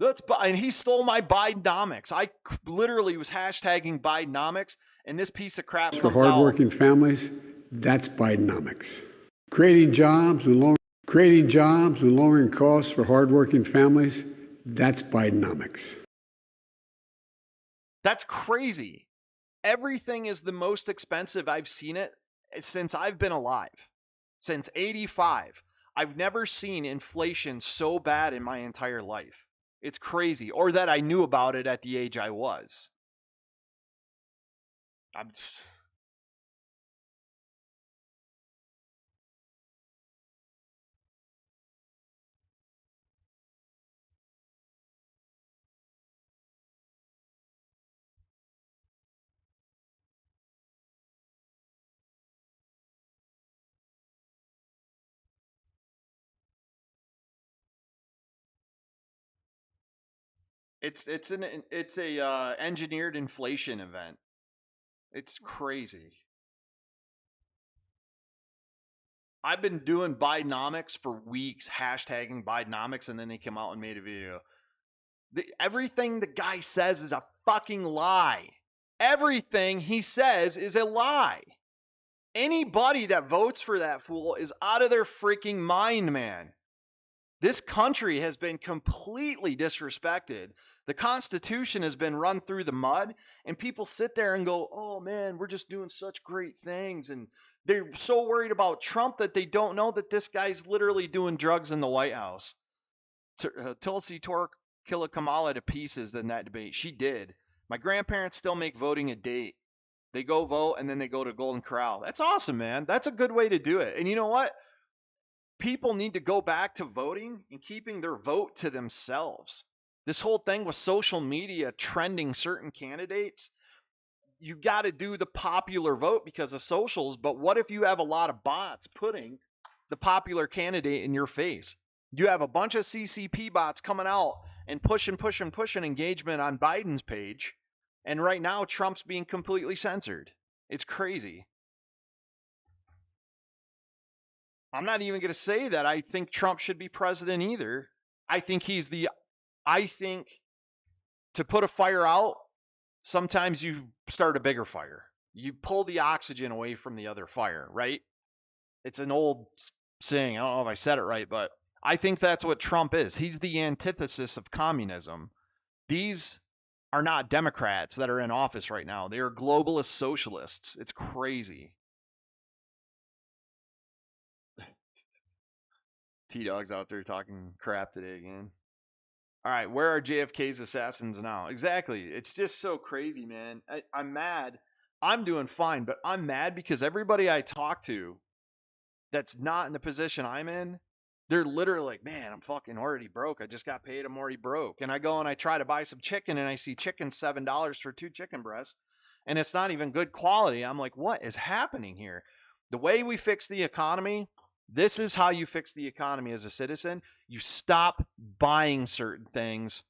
And he stole my Bidenomics. I literally was hashtagging Bidenomics, and this piece of crap For comes out. hardworking families, that's Bidenomics. Creating jobs and lowering costs for hardworking families, that's Bidenomics. That's crazy. Everything is the most expensive I've seen it since I've been alive. Since 85. I've never seen inflation so bad in my entire life. It's crazy. Or that I knew about it at the age I was. It's a engineered inflation event. It's crazy. I've been doing Bidenomics for weeks, hashtagging Bidenomics, and then they come out and made a video. Everything the guy says is a fucking lie. Everything he says is a lie. Anybody that votes for that fool is out of their freaking mind, man. This country has been completely disrespected. The Constitution has been run through the mud, and people sit there and go, oh man, we're just doing such great things. And they're so worried about Trump that they don't know that this guy's literally doing drugs in the White House. Tulsi tore Killa Kamala to pieces in that debate. She did. My grandparents still make voting a date. They go vote and then they go to Golden Corral. That's awesome, man. That's a good way to do it. And you know what? People need to go back to voting and keeping their vote to themselves. This whole thing with social media trending certain candidates, you got to do the popular vote because of socials. But what if you have a lot of bots putting the popular candidate in your face? You have a bunch of CCP bots coming out and pushing engagement on Biden's page. And right now, Trump's being completely censored. It's crazy. I'm not even going to say that I think Trump should be president either. I think to put a fire out, sometimes you start a bigger fire. You pull the oxygen away from the other fire, right? It's an old saying. I don't know if I said it right, but I think that's what Trump is. He's the antithesis of communism. These are not Democrats that are in office right now. They are globalist socialists. It's crazy. T-Dog's out there talking crap today again. All right, where are JFK's assassins now? Exactly. It's just so crazy, man. I'm mad. I'm doing fine, but I'm mad because everybody I talk to that's not in the position I'm in, they're literally like, man, I'm fucking already broke. I just got paid. I'm already broke. And I go and I try to buy some chicken and I see chicken $7 for 2 chicken breasts and it's not even good quality. I'm like, what is happening here? The way we fix the economy, this is how you fix the economy as a citizen. You stop buying certain things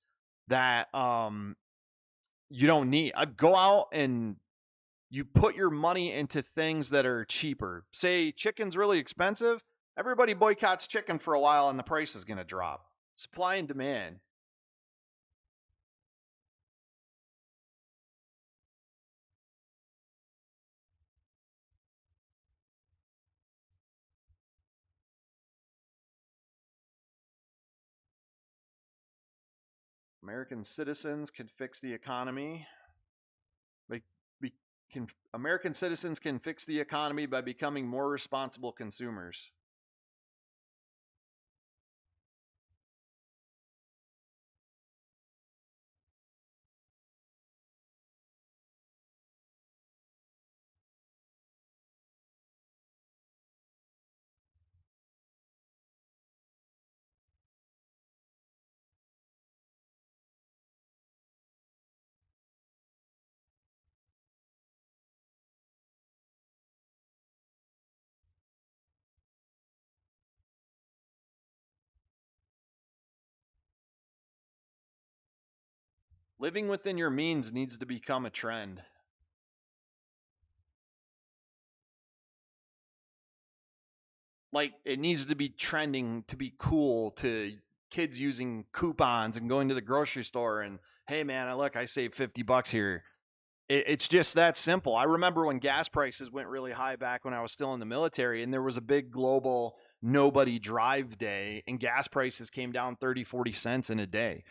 that you don't need. I go out and you put your money into things that are cheaper. Say chicken's really expensive. Everybody boycotts chicken for a while and the price is going to drop. Supply and demand. American citizens could fix the economy. American citizens can fix the economy by becoming more responsible consumers. Living within your means needs to become a trend. Like, it needs to be trending to be cool to kids using coupons and going to the grocery store and, hey man, look, I saved $50 here. It's just that simple. I remember when gas prices went really high back when I was still in the military, and there was a big global nobody drive day, and gas prices came down 30, 40 cents in a day.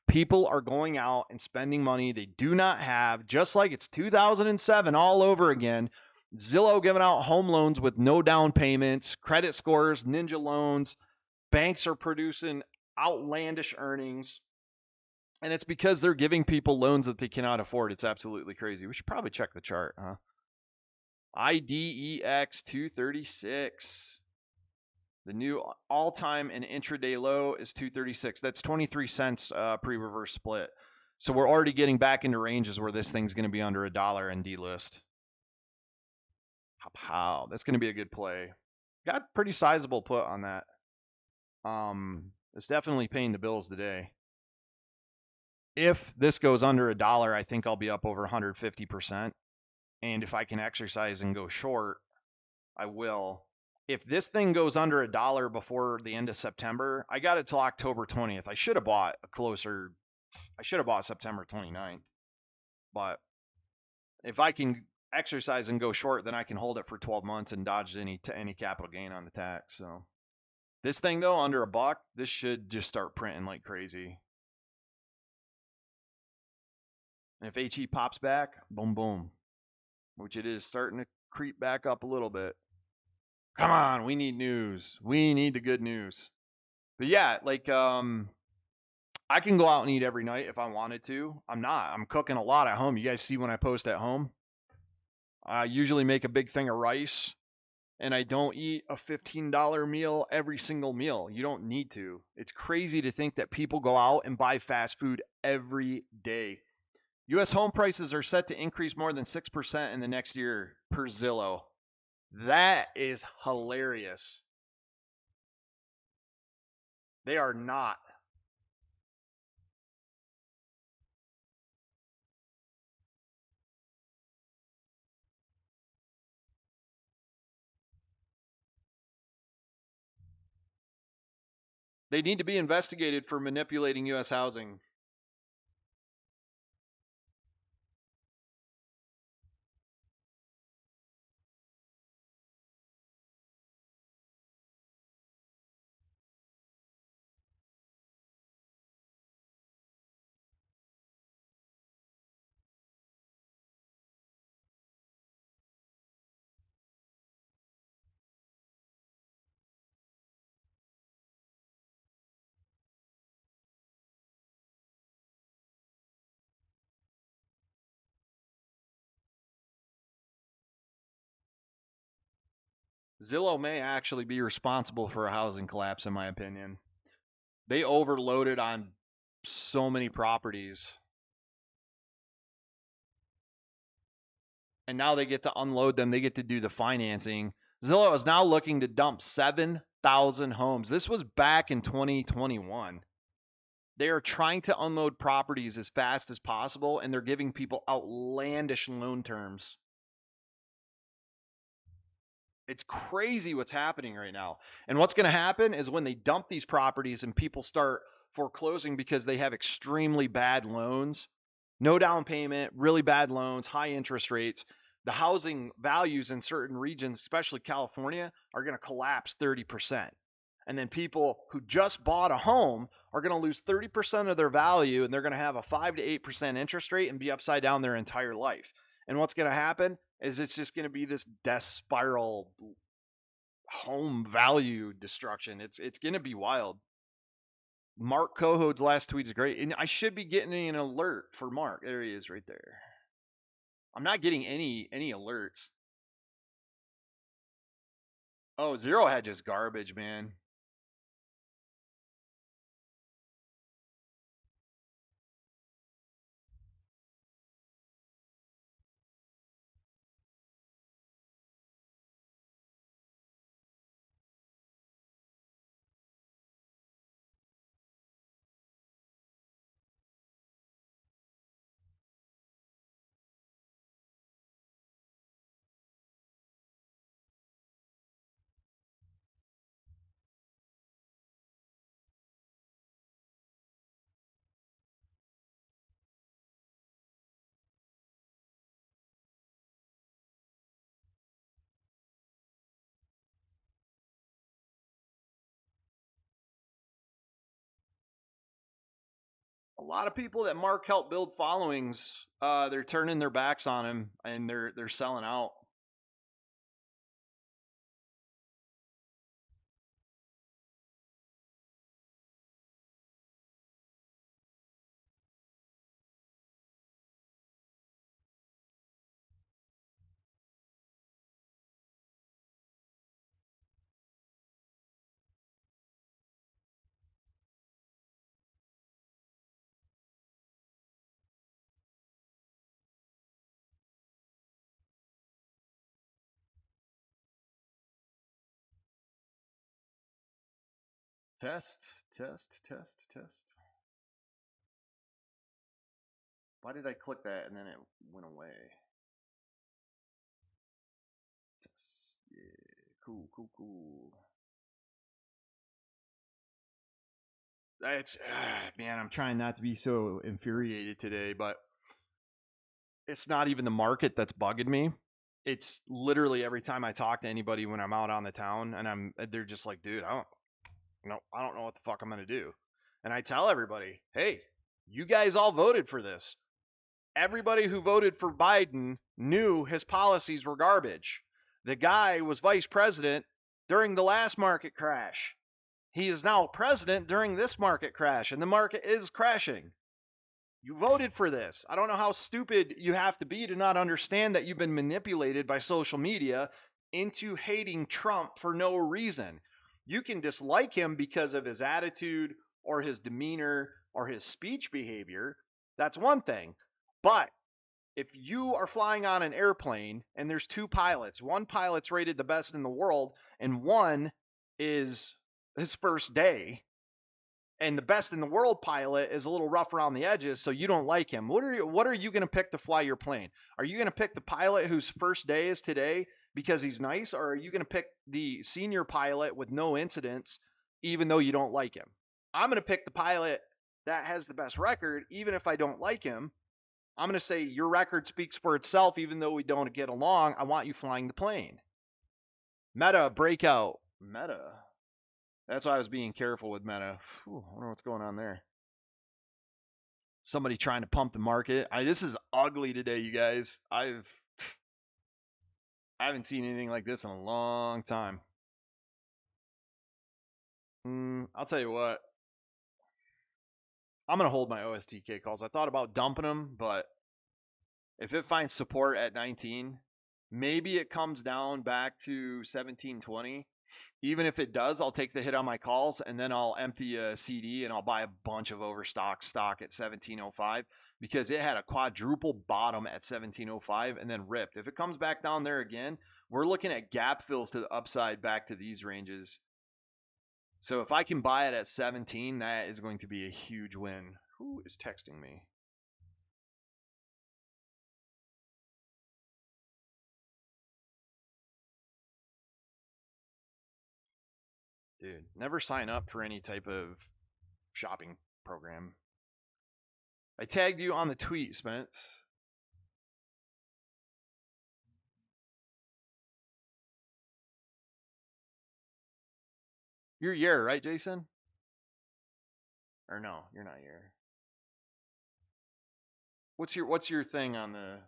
People are going out and spending money they do not have, just like it's 2007 all over again. Zillow giving out home loans with no down payments, credit scores, ninja loans. Banks are producing outlandish earnings. And it's because they're giving people loans that they cannot afford. It's absolutely crazy. We should probably check the chart, huh? IDEX 236. The new all-time and intraday low is 236. That's 23 cents pre-reverse split. So we're already getting back into ranges where this thing's going to be under $1 and delist. How? That's going to be a good play. Got pretty sizable put on that. It's definitely paying the bills today. If this goes under $1, I think I'll be up over 150%. And if I can exercise and go short, I will. If this thing goes under $1 before the end of September, I got it till October 20th. I should have bought September 29th. But if I can exercise and go short, then I can hold it for 12 months and dodge any capital gain on the tax. So this thing though, under $1, this should just start printing like crazy. And if HE pops back, boom, boom, which it is starting to creep back up a little bit. Come on, we need news. We need the good news. But yeah, like I can go out and eat every night if I wanted to. I'm not. I'm cooking a lot at home. You guys see when I post at home? I usually make a big thing of rice, and I don't eat a $15 meal every single meal. You don't need to. It's crazy to think that people go out and buy fast food every day. U.S. home prices are set to increase more than 6% in the next year per Zillow. That is hilarious. They are not. They need to be investigated for manipulating U.S. housing. Zillow may actually be responsible for a housing collapse, in my opinion. They overloaded on so many properties, and now they get to unload them. They get to do the financing. Zillow is now looking to dump 7,000 homes. This was back in 2021. They are trying to unload properties as fast as possible, and they're giving people outlandish loan terms. It's crazy what's happening right now. And what's going to happen is when they dump these properties and people start foreclosing because they have extremely bad loans, no down payment, really bad loans, high interest rates, the housing values in certain regions, especially California, are going to collapse 30%. And then people who just bought a home are going to lose 30% of their value, and they're going to have a 5 to 8% interest rate and be upside down their entire life. And what's going to happen is it's just going to be this death spiral, home value destruction. It's going to be wild. Mark Cohode's last tweet is great, and I should be getting an alert for Mark. There he is, right there. I'm not getting any alerts. Oh, Zero Hedge is garbage, man. lot of people that Mark helped build followings, they're turning their backs on him and they're selling out. Test, test, test, test. Why did I click that and then it went away? Test. Yeah. Cool, cool, cool. That's man, I'm trying not to be so infuriated today, but it's not even the market that's bugging me. It's literally every time I talk to anybody when I'm out on the town and they're just like, dude, I don't know what the fuck I'm gonna do. And I tell everybody, hey, you guys all voted for this. Everybody who voted for Biden knew his policies were garbage. The guy was vice president during the last market crash. He is now president during this market crash, and the market is crashing. You voted for this. I don't know how stupid you have to be to not understand that you've been manipulated by social media into hating Trump for no reason. You can dislike him because of his attitude or his demeanor or his speech behavior. That's one thing. But if you are flying on an airplane and there's two pilots, one pilot's rated the best in the world and one is his first day, and the best in the world pilot is a little rough around the edges, so you don't like him. What are you going to pick to fly your plane? Are you going to pick the pilot whose first day is today because he's nice, or are you going to pick the senior pilot with no incidents even though you don't like him? I'm going to pick the pilot that has the best record even if I don't like him. I'm going to say your record speaks for itself even though we don't get along. I want you flying the plane. Meta breakout. Meta. That's why I was being careful with Meta. Whew, I wonder what's going on there. Somebody trying to pump the market. This is ugly today, you guys. I haven't seen anything like this in a long time. I'll tell you what. I'm going to hold my OSTK calls. I thought about dumping them, but if it finds support at 19, maybe it comes down back to 17.20. Even if it does, I'll take the hit on my calls and then I'll empty a CD and I'll buy a bunch of overstock stock at 17.05 because it had a quadruple bottom at 17.05 and then ripped. If it comes back down there again, we're looking at gap fills to the upside back to these ranges. So if I can buy it at 17, that is going to be a huge win. Who is texting me? Dude, never sign up for any type of shopping program. I tagged you on the tweet, Spence. You're Yer, right, Jason? Or no, you're not Yer. What's your thing on the?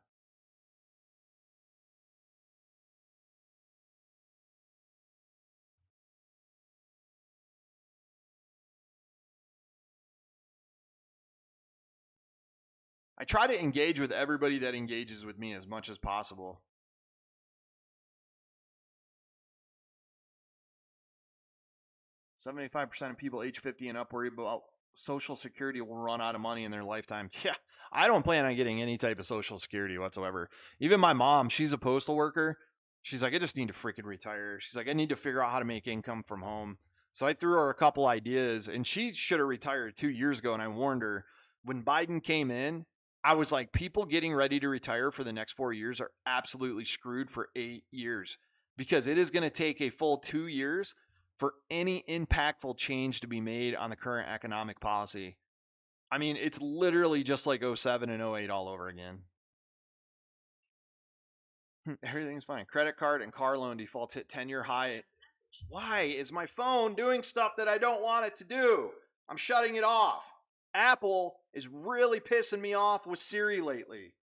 I try to engage with everybody that engages with me as much as possible. "75% of people age 50 and up worry about Social Security will run out of money in their lifetime." Yeah, I don't plan on getting any type of Social Security whatsoever. Even my mom, she's a postal worker. She's like, I just need to freaking retire. She's like, I need to figure out how to make income from home. So I threw her a couple ideas, and she should have retired 2 years ago. And I warned her when Biden came in, I was like, people getting ready to retire for the next 4 years are absolutely screwed for 8 years because it is going to take a full 2 years for any impactful change to be made on the current economic policy. I mean, it's literally just like 07 and 08 all over again. Everything's fine. Credit card and car loan defaults hit 10-year high. Why is my phone doing stuff that I don't want it to do? I'm shutting it off. Apple is really pissing me off with Siri lately.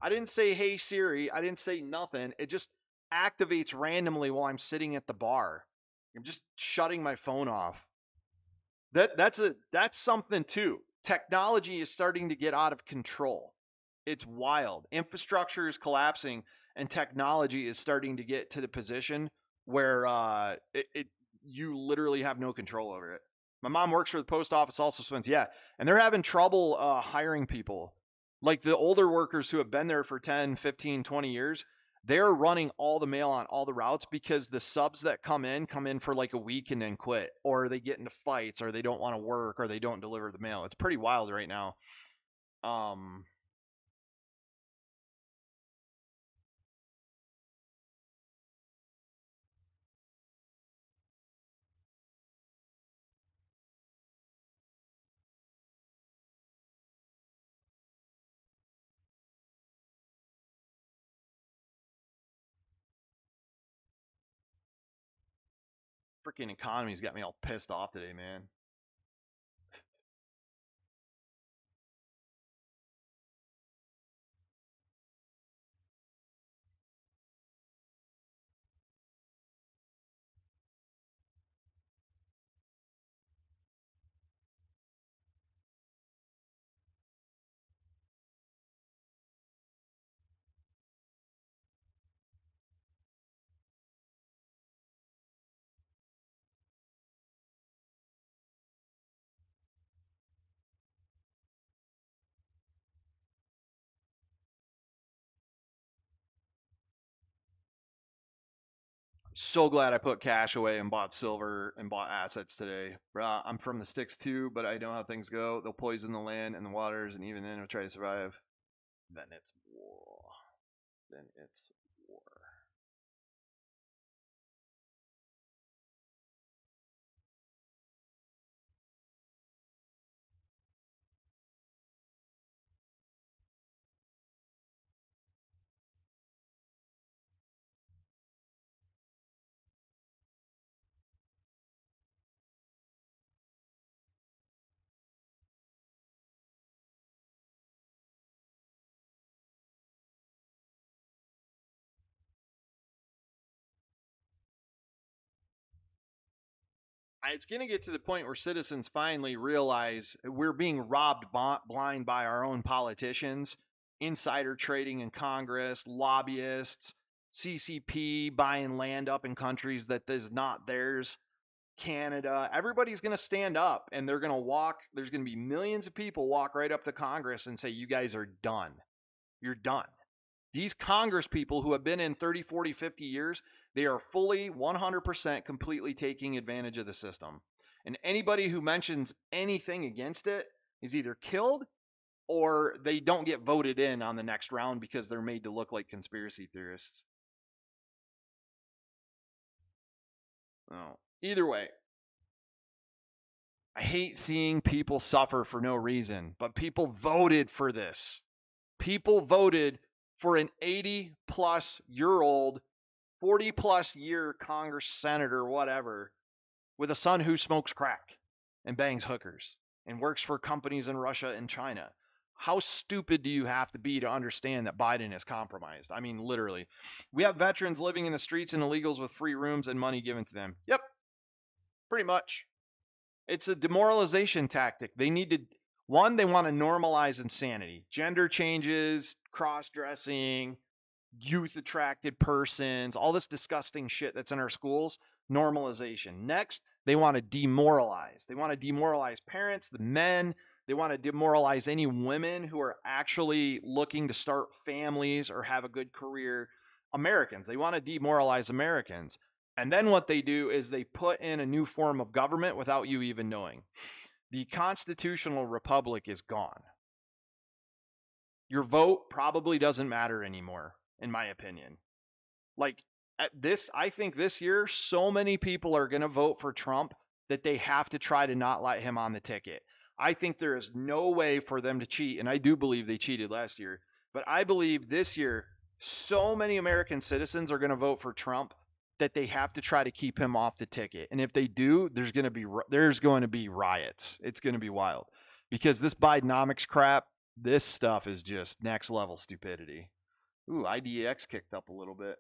I didn't say, hey Siri. I didn't say nothing. It just activates randomly while I'm sitting at the bar. I'm just shutting my phone off. That's something too. Technology is starting to get out of control. It's wild. Infrastructure is collapsing, and technology is starting to get to the position where you literally have no control over it. My mom works for the post office, also spends, yeah, and they're having trouble hiring people. Like the older workers who have been there for 10, 15, 20 years, they're running all the mail on all the routes because the subs that come in for like a week and then quit, or they get into fights, or they don't want to work, or they don't deliver the mail. It's pretty wild right now. Um, Freaking economy's got me all pissed off today, man. So glad I put cash away and bought silver and bought assets today. I'm from the sticks too, but I know how things go. They'll poison the land and the waters, and even then, we'll try to survive. Then it's war. Then it's war. It's going to get to the point where citizens finally realize we're being robbed blind by our own politicians, insider trading in Congress, lobbyists, CCP buying land up in countries that is not theirs, Canada. Everybody's going to stand up and they're going to walk. There's going to be millions of people walk right up to Congress and say, you guys are done. You're done. These Congress people who have been in 30, 40, 50 years, they are fully 100% completely taking advantage of the system. And anybody who mentions anything against it is either killed or they don't get voted in on the next round because they're made to look like conspiracy theorists. Oh, either way, I hate seeing people suffer for no reason, but people voted for this. People voted for an 80-plus-year-old 40-plus year Congress senator, whatever, with a son who smokes crack and bangs hookers and works for companies in Russia and China. How stupid do you have to be to understand that Biden is compromised? I mean, literally. We have veterans living in the streets and illegals with free rooms and money given to them. Yep, pretty much. It's a demoralization tactic. They need to, one, they want to normalize insanity, gender changes, cross dressing, youth attracted persons, all this disgusting shit that's in our schools, normalization. Next, they want to demoralize. They want to demoralize parents, the men. They want to demoralize any women who are actually looking to start families or have a good career. Americans. They want to demoralize Americans. And then what they do is they put in a new form of government without you even knowing. The constitutional republic is gone. Your vote probably doesn't matter anymore, in my opinion. Like at this, I think this year, so many people are going to vote for Trump that they have to try to not let him on the ticket. I think there is no way for them to cheat. And I do believe they cheated last year. But I believe this year, so many American citizens are going to vote for Trump that they have to try to keep him off the ticket. And if they do, there's going to be riots. It's going to be wild. because this Bidenomics crap, this stuff is just next level stupidity. Ooh, IDEX kicked up a little bit.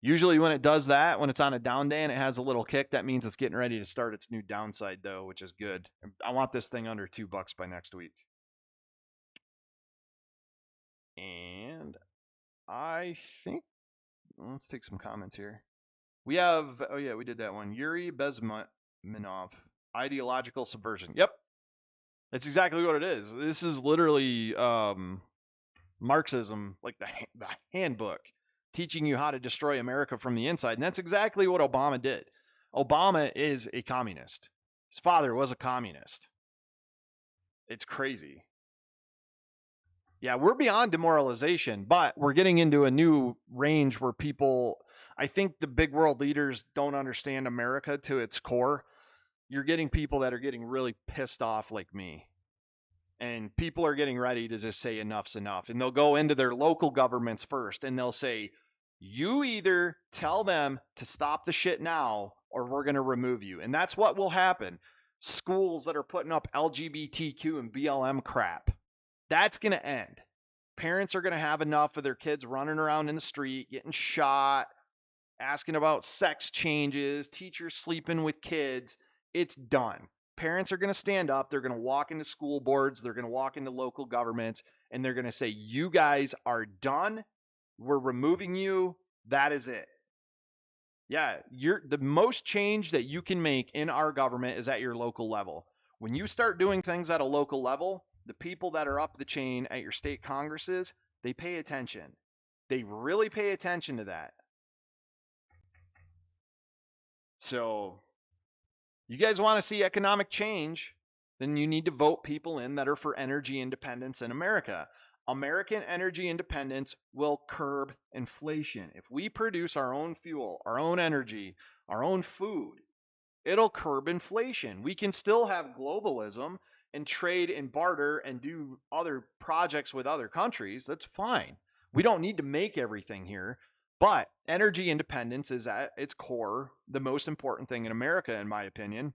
Usually when it does that, when it's on a down day and it has a little kick, that means it's getting ready to start its new downside though, which is good. I want this thing under $2 by next week. And I think, let's take some comments here. We have, oh yeah, we did that one. Yuri Bezmenov, ideological subversion. Yep, that's exactly what it is. This is literally Marxism, like the handbook, teaching you how to destroy America from the inside. And that's exactly what Obama did. Obama is a communist. His father was a communist. It's crazy. Yeah, we're beyond demoralization, but we're getting into a new range where people, I think the big world leaders don't understand America to its core. You're getting people that are getting really pissed off like me. And people are getting ready to just say enough's enough. And they'll go into their local governments first and they'll say, you either tell them to stop the shit now or we're going to remove you. And that's what will happen. Schools that are putting up LGBTQ and BLM crap, that's going to end. Parents are going to have enough of their kids running around in the street, getting shot, asking about sex changes, teachers sleeping with kids. It's done. Parents are going to stand up. They're going to walk into school boards. They're going to walk into local governments and they're going to say, you guys are done. We're removing you. That is it. Yeah, the most change that you can make in our government is at your local level. When you start doing things at a local level, the people that are up the chain at your state congresses, they pay attention. They really pay attention to that. So, you guys want to see economic change, then you need to vote people in that are for energy independence in America. American energy independence will curb inflation. If we produce our own fuel, our own energy, our own food, it'll curb inflation. We can still have globalism and trade and barter and do other projects with other countries. That's fine. We don't need to make everything here. But energy independence is at its core the most important thing in America, in my opinion.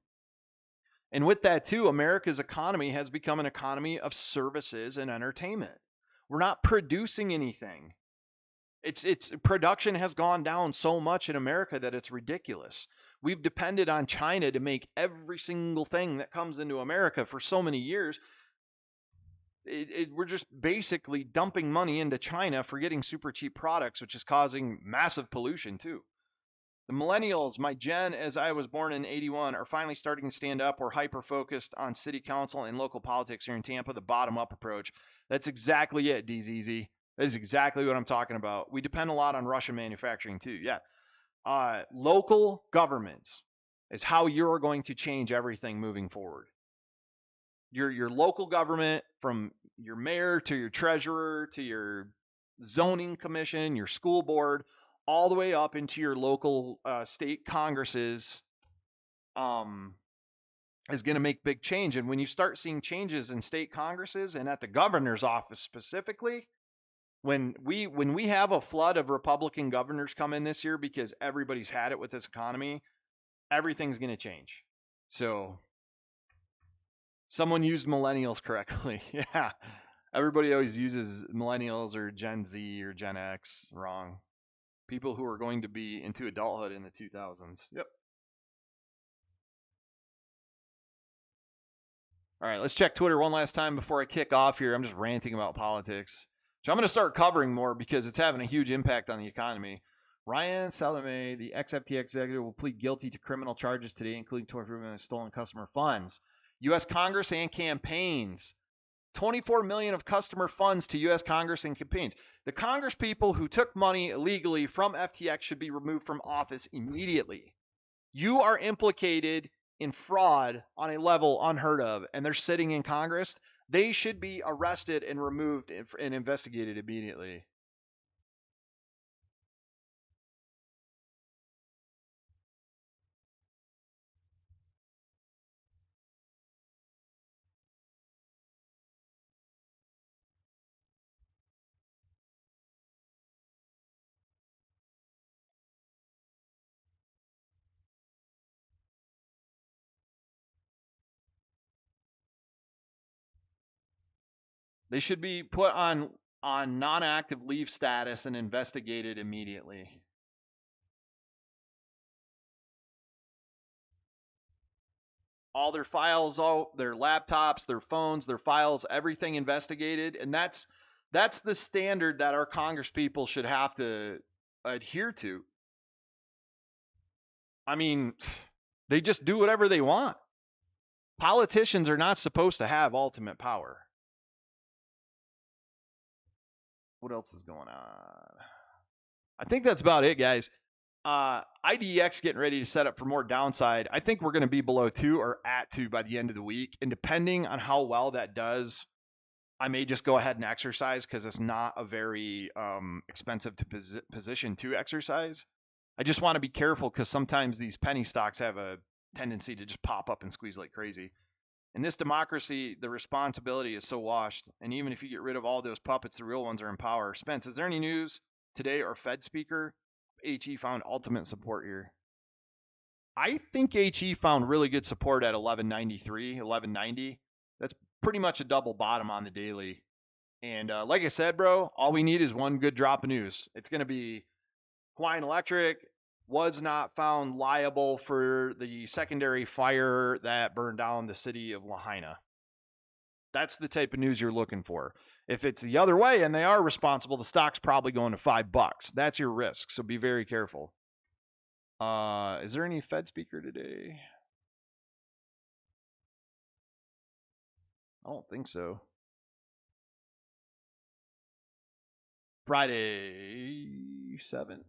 And with that, too, America's economy has become an economy of services and entertainment. We're not producing anything. It's production has gone down so much in America that it's ridiculous. We've depended on China to make every single thing that comes into America for so many years. We're just basically dumping money into China for getting super cheap products, which is causing massive pollution too. The millennials, my gen, as I was born in 81, are finally starting to stand up. We're hyper focused on city council and local politics here in Tampa, the bottom up approach. That's exactly it, DZZ. That is exactly what I'm talking about. We depend a lot on Russian manufacturing too. Yeah. Local governments is how you're going to change everything moving forward. Your local government, from your mayor to your treasurer to your zoning commission, your school board, all the way up into your local state congresses, is going to make big change. And when you start seeing changes in state congresses and at the governor's office specifically, when we have a flood of Republican governors come in this year because everybody's had it with this economy, everything's going to change. So someone used millennials correctly. Yeah. Everybody always uses millennials or Gen Z or Gen X wrong. People who are going to be into adulthood in the 2000s. Yep. All right, let's check Twitter one last time before I kick off here. I'm just ranting about politics, which I'm going to start covering more because it's having a huge impact on the economy. Ryan Salome, the ex-FTX executive, will plead guilty to criminal charges today, including 24 million stolen customer funds. U.S. Congress and campaigns. 24 million of customer funds to U.S. Congress and campaigns. The Congress people who took money illegally from FTX should be removed from office immediately. You are implicated in fraud on a level unheard of, and they're sitting in Congress. They should be arrested and removed and investigated immediately. They should be put on non-active leave status and investigated immediately. All their files, all their laptops, their phones, their files, everything investigated, and that's the standard that our Congress people should have to adhere to. I mean, they just do whatever they want. Politicians are not supposed to have ultimate power. What else is going on? I think that's about it, guys. IDEX getting ready to set up for more downside. I think we're going to be below 2 or at 2 by the end of the week. And depending on how well that does, I may just go ahead and exercise because it's not a very expensive position to exercise. I just want to be careful because sometimes these penny stocks have a tendency to just pop up and squeeze like crazy. In this democracy, the responsibility is so washed. And even if you get rid of all those puppets, the real ones are in power. Spence, is there any news today or Fed speaker? HE found ultimate support here. I think HE found really good support at 1193, 1190. That's pretty much a double bottom on the daily. And like I said, bro, all we need is one good drop of news. It's going to be Hawaiian Electric was not found liable for the secondary fire that burned down the city of Lahaina. That's the type of news you're looking for. If it's the other way and they are responsible, the stock's probably going to $5. That's your risk. So be very careful. Is there any Fed speaker today? I don't think so. Friday 7th.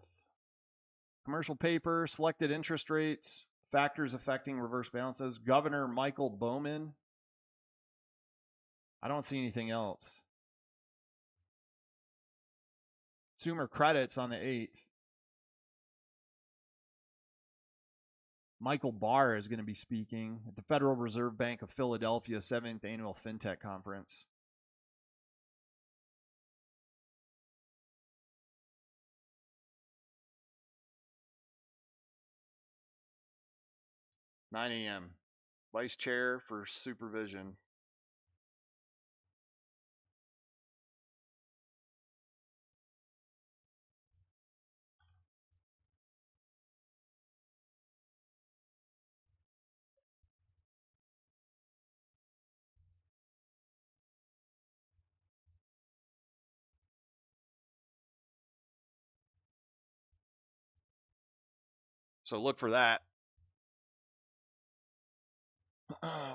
Commercial paper, selected interest rates, factors affecting reverse balances. Governor Michael Bowman. I don't see anything else. Consumer credits on the 8th. Michael Barr is going to be speaking at the Federal Reserve Bank of Philadelphia 7th Annual FinTech Conference. $9 a.m. Vice Chair for Supervision. So look for that.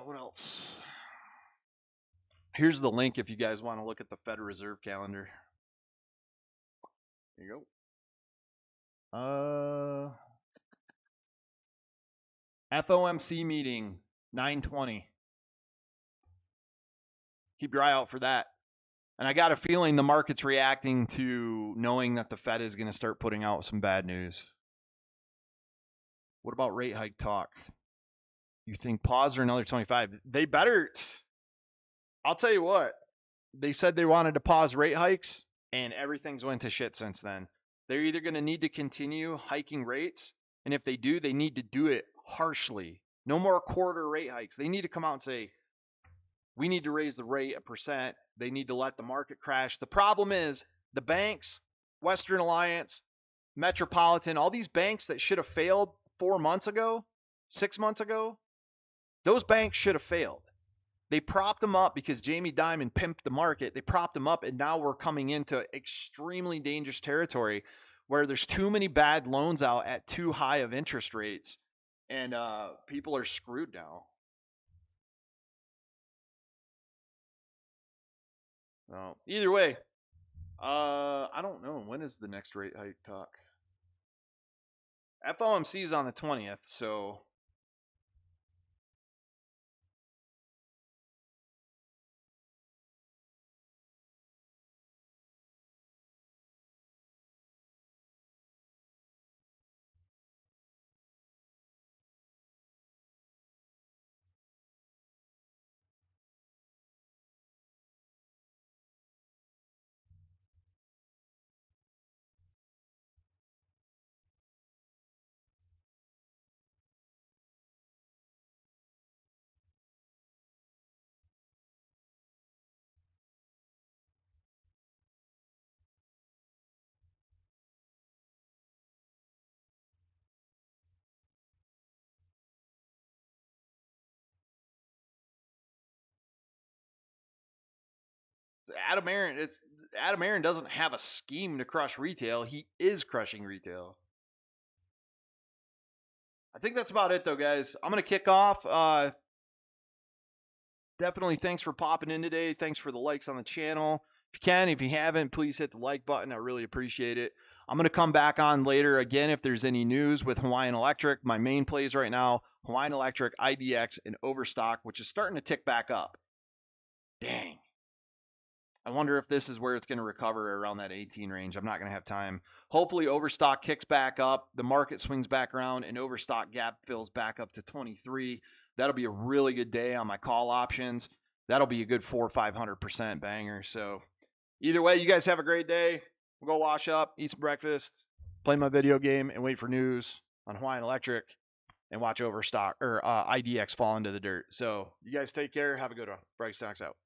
What else? Here's the link if you guys want to look at the Federal Reserve calendar. There you go. FOMC meeting, 9:20. Keep your eye out for that. And I got a feeling the market's reacting to knowing that the Fed is going to start putting out some bad news. What about rate hike talk? You think pause or another 25? They better. I'll tell you what. They said they wanted to pause rate hikes, and everything's went to shit since then. They're either going to need to continue hiking rates, and if they do, they need to do it harshly. No more quarter rate hikes. They need to come out and say, we need to raise the rate 1%. They need to let the market crash. The problem is the banks, Western Alliance, Metropolitan, all these banks that should have failed 4 months ago, 6 months ago, those banks should have failed. They propped them up because Jamie Dimon pimped the market. They propped them up, and now we're coming into extremely dangerous territory where there's too many bad loans out at too high of interest rates, and people are screwed now. Well, either way, I don't know. When is the next rate hike talk? FOMC is on the 20th, so Adam Aaron doesn't have a scheme to crush retail. He is crushing retail. I think that's about it though, guys. I'm gonna kick off. Definitely thanks for popping in today. Thanks for the likes on the channel. If you haven't, please hit the like button. I really appreciate it. I'm going to come back on later again if there's any news with Hawaiian Electric. My main plays right now, Hawaiian Electric, IDEX, and Overstock, which is starting to tick back up. Dang. I wonder if this is where it's going to recover around that 18 range. I'm not going to have time. Hopefully Overstock kicks back up, the market swings back around, and Overstock gap fills back up to 23. That'll be a really good day on my call options. That'll be a good 400 or 500% banger. So either way, you guys have a great day. We'll go wash up, eat some breakfast, play my video game, and wait for news on Hawaiian Electric and watch Overstock or IDX fall into the dirt. So you guys take care. Have a good one. Bright Stocks out.